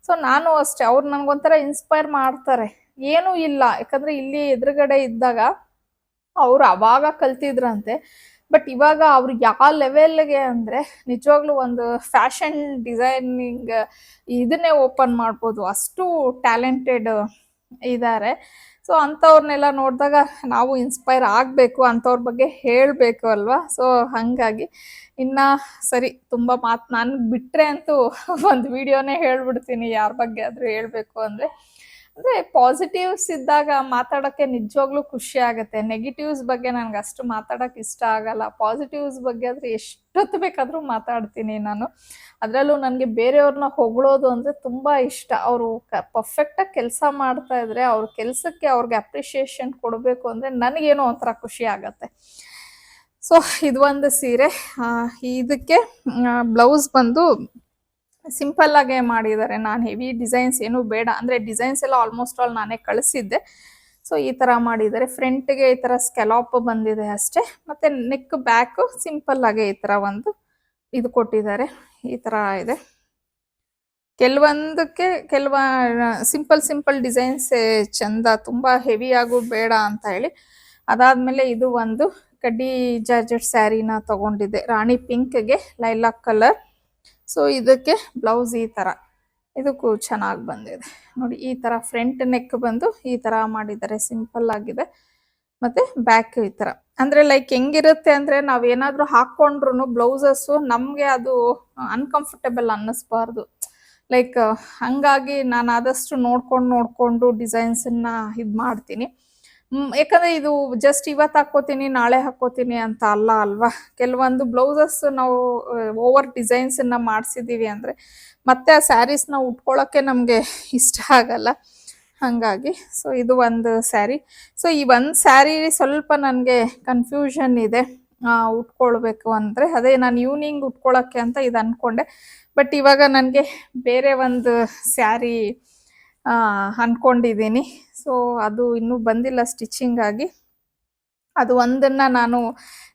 ಸೊ ನಾನು ಅಷ್ಟೇ, ಅವ್ರು ನನಗೊಂಥರ ಇನ್ಸ್ಪೈರ್ ಮಾಡ್ತಾರೆ. ಏನೂ ಇಲ್ಲ, ಯಾಕಂದರೆ ಇಲ್ಲಿ ಎದುರುಗಡೆ ಇದ್ದಾಗ ಅವರು ಅವಾಗ ಕಲ್ತಿದ್ರಂತೆ. ಬಟ್ ಇವಾಗ ಅವ್ರು ಯಾವ ಲೆವೆಲ್ಗೆ ಅಂದರೆ, ನಿಜವಾಗ್ಲೂ ಒಂದು ಫ್ಯಾಷನ್ ಡಿಸೈನಿಂಗ್ ಇದನ್ನೇ ಓಪನ್ ಮಾಡ್ಬೋದು, ಅಷ್ಟು ಟ್ಯಾಲೆಂಟೆಡ್ ಇದ್ದಾರೆ. ಸೊ ಅಂಥವ್ರನ್ನೆಲ್ಲ ನೋಡಿದಾಗ ನಾವು ಇನ್ಸ್ಪೈರ್ ಆಗಬೇಕು, ಅಂಥವ್ರ ಬಗ್ಗೆ ಹೇಳಬೇಕು ಅಲ್ವಾ. ಸೊ ಹಾಗಾಗಿ ಇನ್ನು ಸರಿ, ತುಂಬ ಮಾತು ನನಗೆ ಬಿಟ್ಟರೆ ಅಂತೂ ಒಂದು ವಿಡಿಯೋನೇ ಹೇಳ್ಬಿಡ್ತೀನಿ ಯಾರ ಬಗ್ಗೆ ಆದರೂ ಹೇಳಬೇಕು ಅಂದರೆ. ಅಂದರೆ ಪಾಸಿಟಿವ್ಸ್ ಇದ್ದಾಗ ಮಾತಾಡೋಕ್ಕೆ ನಿಜವಾಗ್ಲೂ ಖುಷಿ ಆಗುತ್ತೆ. ನೆಗೆಟಿವ್ಸ್ ಬಗ್ಗೆ ನನಗೆ ಅಷ್ಟು ಮಾತಾಡೋಕ್ಕೆ ಇಷ್ಟ ಆಗಲ್ಲ. ಪಾಸಿಟಿವ್ಸ್ ಬಗ್ಗೆ ಆದರೆ ಎಷ್ಟೊತ್ತು ಬೇಕಾದರೂ ಮಾತಾಡ್ತೀನಿ ನಾನು. ಅದರಲ್ಲೂ ನನಗೆ ಬೇರೆಯವ್ರನ್ನ ಹೊಗಳೋದು ಅಂದರೆ ತುಂಬ ಇಷ್ಟ. ಅವರು ಪರ್ಫೆಕ್ಟಾಗಿ ಕೆಲಸ ಮಾಡ್ತಾಯಿದ್ರೆ ಅವ್ರ ಕೆಲಸಕ್ಕೆ ಅವ್ರಿಗೆ ಅಪ್ರಿಷಿಯೇಷನ್ ಕೊಡಬೇಕು ಅಂದರೆ ನನಗೇನೋ ಒಂಥರ ಖುಷಿ ಆಗುತ್ತೆ. ಸೊ ಇದು ಒಂದು ಸೀರೆ. ಇದಕ್ಕೆ ಬ್ಲೌಸ್ ಬಂದು ಸಿಂಪಲ್ ಆಗೇ ಮಾಡಿದ್ದಾರೆ. ನಾನು ಹೆವಿ ಡಿಸೈನ್ಸ್ ಏನೂ ಬೇಡ ಅಂದರೆ, ಡಿಸೈನ್ಸ್ ಎಲ್ಲ ಆಲ್ಮೋಸ್ಟ್ ಆಲ್ ನಾನೇ ಕಳಿಸಿದ್ದೆ. ಸೊ ಈ ಥರ ಮಾಡಿದ್ದಾರೆ. ಫ್ರಂಟ್ಗೆ ಈ ಥರ ಸ್ಕೆಲಾಪ್ ಬಂದಿದೆ ಅಷ್ಟೇ. ಮತ್ತು ನೆಕ್ ಬ್ಯಾಕು ಸಿಂಪಲ್ ಆಗೇ ಈ ಥರ ಒಂದು ಇದು ಕೊಟ್ಟಿದ್ದಾರೆ. ಈ ಥರ ಇದೆ. ಕೆಲವೊಂದಕ್ಕೆ ಸಿಂಪಲ್ ಡಿಸೈನ್ಸ್ ಚಂದ, ತುಂಬ ಹೆವಿ ಆಗು ಬೇಡ ಅಂತ ಹೇಳಿ. ಅದಾದಮೇಲೆ ಇದು ಒಂದು ಕಡ್ಡಿ ಜಾರ್ಜೆಟ್ ಸ್ಯಾರಿನ ತೊಗೊಂಡಿದ್ದೆ, ರಾಣಿ ಪಿಂಕ್ಗೆ ಲೈಲಾಕ್ ಕಲರ್. ಸೊ ಇದಕ್ಕೆ ಬ್ಲೌಸ್ ಈ ಥರ, ಇದಕ್ಕೂ ಚೆನ್ನಾಗಿ ಬಂದಿದೆ ನೋಡಿ. ಈ ಥರ ಫ್ರಂಟ್ ನೆಕ್ ಬಂದು ಈ ಥರ ಮಾಡಿದ್ದಾರೆ, ಸಿಂಪಲ್ ಆಗಿದೆ. ಮತ್ತು ಬ್ಯಾಕ್ ಈ ಥರ. ಅಂದರೆ ಲೈಕ್ ಹೆಂಗಿರುತ್ತೆ ಅಂದರೆ, ನಾವೇನಾದರೂ ಹಾಕ್ಕೊಂಡ್ರು ಬ್ಲೌಸಸ್ಸು ನಮಗೆ ಅದು ಅನ್ಕಂಫರ್ಟೇಬಲ್ ಅನ್ನಿಸ್ಬಾರ್ದು. ಲೈಕ್ ಹಾಗಾಗಿ ನಾನು ಆದಷ್ಟು ನೋಡ್ಕೊಂಡು ಡಿಸೈನ್ಸನ್ನು ಇದು ಮಾಡ್ತೀನಿ. ಯಾಕಂದರೆ ಇದು ಜಸ್ಟ್ ಇವತ್ತು ಹಾಕ್ಕೋತೀನಿ ನಾಳೆ ಹಾಕ್ಕೋತೀನಿ ಅಂತ ಅಲ್ಲ ಅಲ್ವಾ. ಕೆಲವೊಂದು ಬ್ಲೌಸಸ್ ನಾವು ಓವರ್ ಡಿಸೈನ್ಸನ್ನು ಮಾಡಿಸಿದ್ದೀವಿ ಅಂದರೆ ಮತ್ತೆ ಆ ಸ್ಯಾರೀಸ್ನ ಉಟ್ಕೊಳ್ಳೋಕ್ಕೆ ನಮಗೆ ಇಷ್ಟ ಆಗಲ್ಲ. ಹಾಗಾಗಿ ಸೊ ಇದು ಒಂದು ಸ್ಯಾರಿ. ಸೊ ಈ ಒಂದು ಸ್ಯಾರಿ ಸ್ವಲ್ಪ ನನಗೆ ಕನ್ಫ್ಯೂಷನ್ ಇದೆ ಉಟ್ಕೊಳ್ಬೇಕು ಅಂದರೆ. ಅದೇ ನಾನು ಈವ್ನಿಂಗ್ ಉಟ್ಕೊಳ್ಳೋಕ್ಕೆ ಅಂತ ಇದು ಅಂದ್ಕೊಂಡೆ. ಬಟ್ ಇವಾಗ ನನಗೆ ಬೇರೆ ಒಂದು ಸ್ಯಾರಿ ಅಂದ್ಕೊಂಡಿದ್ದೀನಿ. ಸೊ ಅದು ಇನ್ನೂ ಬಂದಿಲ್ಲ ಸ್ಟಿಚಿಂಗ್ ಆಗಿ. ಅದು ಒಂದನ್ನು ನಾನು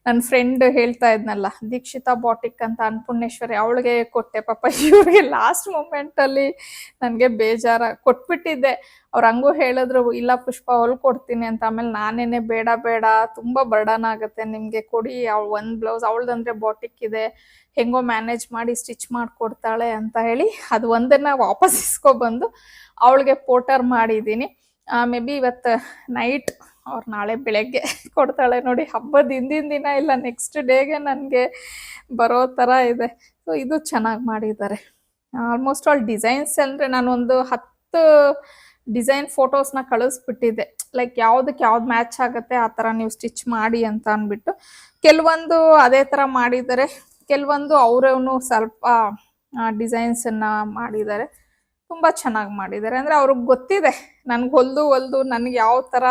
ನನ್ನ ಫ್ರೆಂಡ್ ಹೇಳ್ತಾ ಇದ್ನಲ್ಲ, ದೀಕ್ಷಿತಾ ಬಾಟಿಕ್ ಅಂತ ಅನ್ನಪೂರ್ಣೇಶ್ವರಿ, ಅವಳಿಗೆ ಕೊಟ್ಟೆ. ಪಾಪ ಇವ್ರಿಗೆ ಲಾಸ್ಟ್ ಮೂಮೆಂಟಲ್ಲಿ ನನಗೆ ಬೇಜಾರ ಕೊಟ್ಬಿಟ್ಟಿದ್ದೆ. ಅವ್ರು ಹಂಗೂ ಹೇಳಿದ್ರು, ಇಲ್ಲ ಪುಷ್ಪ ಹೊಲ್ಕೊಡ್ತೀನಿ ಅಂತ. ಆಮೇಲೆ ನಾನೇನೆ ಬೇಡ ತುಂಬ ಬರ್ಡನ್ ಆಗುತ್ತೆ ನಿಮಗೆ, ಕೊಡಿ ಒಂದು ಬ್ಲೌಸ್, ಅವಳದಂದರೆ ಬಾಟಿಕ್ ಇದೆ, ಹೆಂಗೋ ಮ್ಯಾನೇಜ್ ಮಾಡಿ ಸ್ಟಿಚ್ ಮಾಡಿಕೊಡ್ತಾಳೆ ಅಂತ ಹೇಳಿ ಅದು ಒಂದನ್ನು ವಾಪಸ್ ಇಸ್ಕೊಬಂದು ಅವಳಿಗೆ ಪೋಟರ್ ಮಾಡಿದ್ದೀನಿ. ಮೇ ಬಿ ಇವತ್ತು ನೈಟ್ ಅವ್ರು ನಾಳೆ ಬೆಳಗ್ಗೆ ಕೊಡ್ತಾಳೆ ನೋಡಿ. ಹಬ್ಬದ ಹಿಂದಿನ ದಿನ ಇಲ್ಲ, ನೆಕ್ಸ್ಟ್ ಡೇಗೆ ನನಗೆ ಬರೋ ಥರ ಇದೆ. ಸೊ ಇದು ಚೆನ್ನಾಗಿ ಮಾಡಿದ್ದಾರೆ. ಆಲ್ಮೋಸ್ಟ್ ಆಲ್ ಡಿಸೈನ್ಸ್ ಅಂದರೆ ನಾನೊಂದು 10 ಡಿಸೈನ್ ಫೋಟೋಸ್ನ ಕಳಿಸ್ಬಿಟ್ಟಿದ್ದೆ. ಲೈಕ್ ಯಾವುದಕ್ಕೆ ಯಾವ್ದು ಮ್ಯಾಚ್ ಆಗುತ್ತೆ ಆ ಥರ ನೀವು ಸ್ಟಿಚ್ ಮಾಡಿ ಅಂತ ಅಂದ್ಬಿಟ್ಟು. ಕೆಲವೊಂದು ಅದೇ ಥರ ಮಾಡಿದ್ದಾರೆ, ಕೆಲವೊಂದು ಅವರವನು ಸ್ವಲ್ಪ ಡಿಸೈನ್ಸನ್ನು ಮಾಡಿದ್ದಾರೆ. ತುಂಬ ಚೆನ್ನಾಗಿ ಮಾಡಿದ್ದಾರೆ. ಅಂದರೆ ಅವ್ರಿಗೆ ಗೊತ್ತಿದೆ ನನಗೆ ಹೊಲ್ದು ನನಗೆ ಯಾವ ಥರ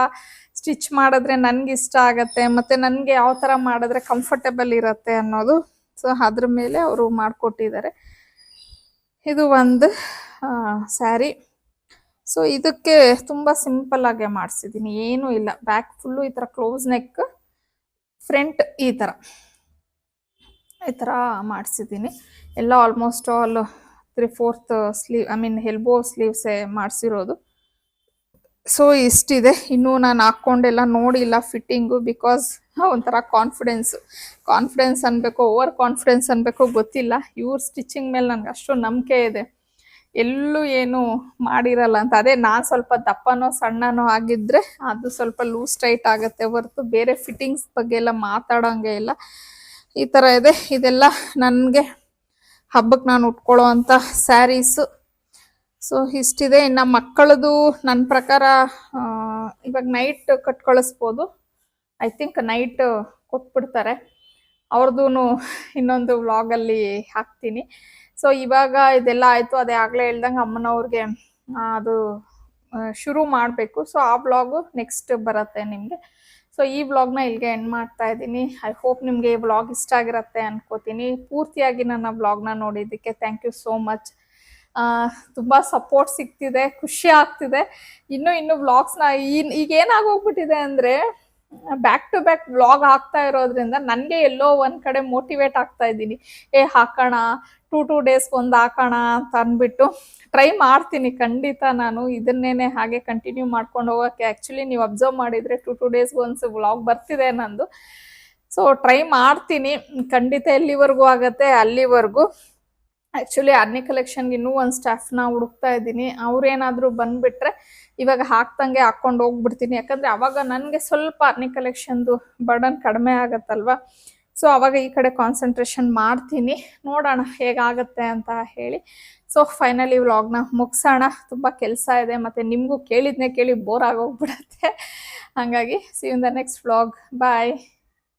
ಸ್ಟಿಚ್ ಮಾಡಿದ್ರೆ ನನಗೆ ಇಷ್ಟ ಆಗುತ್ತೆ ಮತ್ತು ನನಗೆ ಯಾವ ಥರ ಮಾಡಿದ್ರೆ ಕಂಫರ್ಟೇಬಲ್ ಇರುತ್ತೆ ಅನ್ನೋದು. ಸೊ ಅದ್ರ ಮೇಲೆ ಅವರು ಮಾಡಿಕೊಟ್ಟಿದ್ದಾರೆ. ಇದು ಒಂದು ಸ್ಯಾರಿ. ಸೊ ಇದಕ್ಕೆ ತುಂಬ ಸಿಂಪಲ್ಲಾಗೆ ಮಾಡಿಸಿದ್ದೀನಿ, ಏನೂ ಇಲ್ಲ. ಬ್ಯಾಕ್ ಫುಲ್ಲು ಈ ಥರ ಕ್ಲೋಸ್ ನೆಕ್, ಫ್ರಂಟ್ ಈ ಥರ ಮಾಡಿಸಿದ್ದೀನಿ. ಎಲ್ಲ almost all 3/4 sleeve, I mean elbow ಸ್ಲೀವ್ಸೇ ಮಾಡಿಸಿರೋದು. ಸೊ ಇಷ್ಟಿದೆ. ಇನ್ನೂ ನಾನು ಹಾಕ್ಕೊಂಡೆಲ್ಲ ನೋಡಿಲ್ಲ ಫಿಟ್ಟಿಂಗು, ಬಿಕಾಸ್ ಒಂಥರ ಕಾನ್ಫಿಡೆನ್ಸ್ ಅನ್ಬೇಕು, ಓವರ್ ಕಾನ್ಫಿಡೆನ್ಸ್ ಅನ್ಬೇಕು ಗೊತ್ತಿಲ್ಲ. ಇವ್ರ ಸ್ಟಿಚಿಂಗ್ ಮೇಲೆ ನನಗೆ ಅಷ್ಟು ನಂಬಿಕೆ ಇದೆ, ಎಲ್ಲೂ ಏನು ಮಾಡಿರಲ್ಲ ಅಂತ. ಅದೇ ನಾನು ಸ್ವಲ್ಪ ದಪ್ಪನೋ ಸಣ್ಣನೋ ಆಗಿದ್ರೆ ಅದು ಸ್ವಲ್ಪ ಲೂಸ್ ಟೈಟ್ ಆಗುತ್ತೆ ಹೊರತು ಬೇರೆ ಫಿಟ್ಟಿಂಗ್ಸ್ ಬಗ್ಗೆ ಎಲ್ಲ ಮಾತಾಡೋಂಗೆ ಇಲ್ಲ. ಈ ಥರ ಇದೆ. ಇದೆಲ್ಲ ನನಗೆ ಹಬ್ಬಕ್ಕೆ ನಾನು ಉಟ್ಕೊಳ್ಳೋ ಅಂಥ ಸ್ಯಾರೀಸು. ಸೊ ಇಷ್ಟಿದೆ. ಇನ್ನು ಮಕ್ಕಳದು ನನ್ನ ಪ್ರಕಾರ ಇವಾಗ ನೈಟ್ ಕಟ್ ಕಳಿಸ್ಬೋದು. ಐ ಥಿಂಕ್ ನೈಟ್ ಕೊಟ್ಬಿಡ್ತಾರೆ. ಅವ್ರದ್ದು ಇನ್ನೊಂದು ವ್ಲಾಗಲ್ಲಿ ಹಾಕ್ತೀನಿ. ಸೊ ಇವಾಗ ಇದೆಲ್ಲ ಆಯಿತು. ಅದೇ ಆಗಲೇ ಹೇಳ್ದಂಗೆ ಅಮ್ಮನವ್ರಿಗೆ ಅದು ಶುರು ಮಾಡಬೇಕು. ಸೊ ಆ ವ್ಲಾಗು ನೆಕ್ಸ್ಟ್ ಬರುತ್ತೆ ನಿಮಗೆ. ಸೊ ಈ ವ್ಲಾಗ್ನ ಇಲ್ಲಿಗೆ ಎಂಡ್ ಮಾಡ್ತಾ ಇದ್ದೀನಿ. ಐ ಹೋಪ್ ನಿಮಗೆ ಈ ವ್ಲಾಗ್ ಇಷ್ಟ ಆಗಿರುತ್ತೆ ಅನ್ಕೋತೀನಿ. ಪೂರ್ತಿಯಾಗಿ ನನ್ನ ವ್ಲಾಗ್ನ ನೋಡಿದ್ದಕ್ಕೆ ಥ್ಯಾಂಕ್ ಯು ಸೋ ಮಚ್. ತುಂಬ ಸಪೋರ್ಟ್ ಸಿಗ್ತಿದೆ, ಖುಷಿ ಆಗ್ತಿದೆ. ಇನ್ನು ವ್ಲಾಗ್ಸ್ನ ಈಗ ಏನಾಗೋಗ್ಬಿಟ್ಟಿದೆ ಅಂದರೆ ಬ್ಯಾಕ್ ಟು ಬ್ಯಾಕ್ ವ್ಲಾಗ್ ಹಾಕ್ತಾ ಇರೋದ್ರಿಂದ ನನಗೆ ಎಲ್ಲೋ ಒಂದು ಕಡೆ ಮೋಟಿವೇಟ್ ಆಗ್ತಾ ಇದ್ದೀನಿ. ಹಾಕೋಣ, 2 ಡೇಸ್ಗೆ ಒಂದು ಹಾಕೋಣ ಅಂತ ಅಂದ್ಬಿಟ್ಟು ಟ್ರೈ ಮಾಡ್ತೀನಿ. ಖಂಡಿತ ನಾನು ಇದನ್ನೇನೆ ಹಾಗೆ ಕಂಟಿನ್ಯೂ ಮಾಡ್ಕೊಂಡು ಹೋಗೋಕ್ಕೆ. ಆ್ಯಕ್ಚುಲಿ ನೀವು ಅಬ್ಸರ್ವ್ ಮಾಡಿದರೆ 2 ಡೇಸ್ಗೆ ಒಂದು ವ್ಲಾಗ್ ಬರ್ತಿದೆ ನಂದು. ಸೊ ಟ್ರೈ ಮಾಡ್ತೀನಿ ಖಂಡಿತ. ಎಲ್ಲಿವರೆಗೂ ಆಗುತ್ತೆ ಅಲ್ಲಿವರೆಗೂ. ಆ್ಯಕ್ಚುಲಿ ಆರ್ನಿ ಕಲೆಕ್ಷನ್ಗೆ ಇನ್ನೂ ಒಂದು ಸ್ಟಾಫ್ನ ಹುಡುಕ್ತಾ ಇದ್ದೀನಿ. ಅವ್ರೇನಾದರೂ ಬಂದುಬಿಟ್ರೆ ಇವಾಗ ಹಾಕ್ದಂಗೆ ಹಾಕ್ಕೊಂಡು ಹೋಗ್ಬಿಡ್ತೀನಿ. ಯಾಕಂದರೆ ಅವಾಗ ನನಗೆ ಸ್ವಲ್ಪ ಆರ್ನಿ ಕಲೆಕ್ಷನ್ದು ಬರ್ಡನ್ ಕಡಿಮೆ ಆಗುತ್ತಲ್ವ. ಸೊ ಅವಾಗ ಈ ಕಡೆ ಕಾನ್ಸಂಟ್ರೇಷನ್ ಮಾಡ್ತೀನಿ. ನೋಡೋಣ ಹೇಗಾಗುತ್ತೆ ಅಂತ ಹೇಳಿ. ಸೊ ಫೈನಲಿ ವ್ಲಾಗ್ನ ಮುಗಿಸೋಣ. ತುಂಬ ಕೆಲಸ ಇದೆ, ಮತ್ತು ನಿಮಗೂ ಕೇಳಿದ್ನೇ ಕೇಳಿ ಬೋರ್ ಆಗೋಗ್ಬಿಡುತ್ತೆ. ಹಾಗಾಗಿ see you in the next vlog. Bye.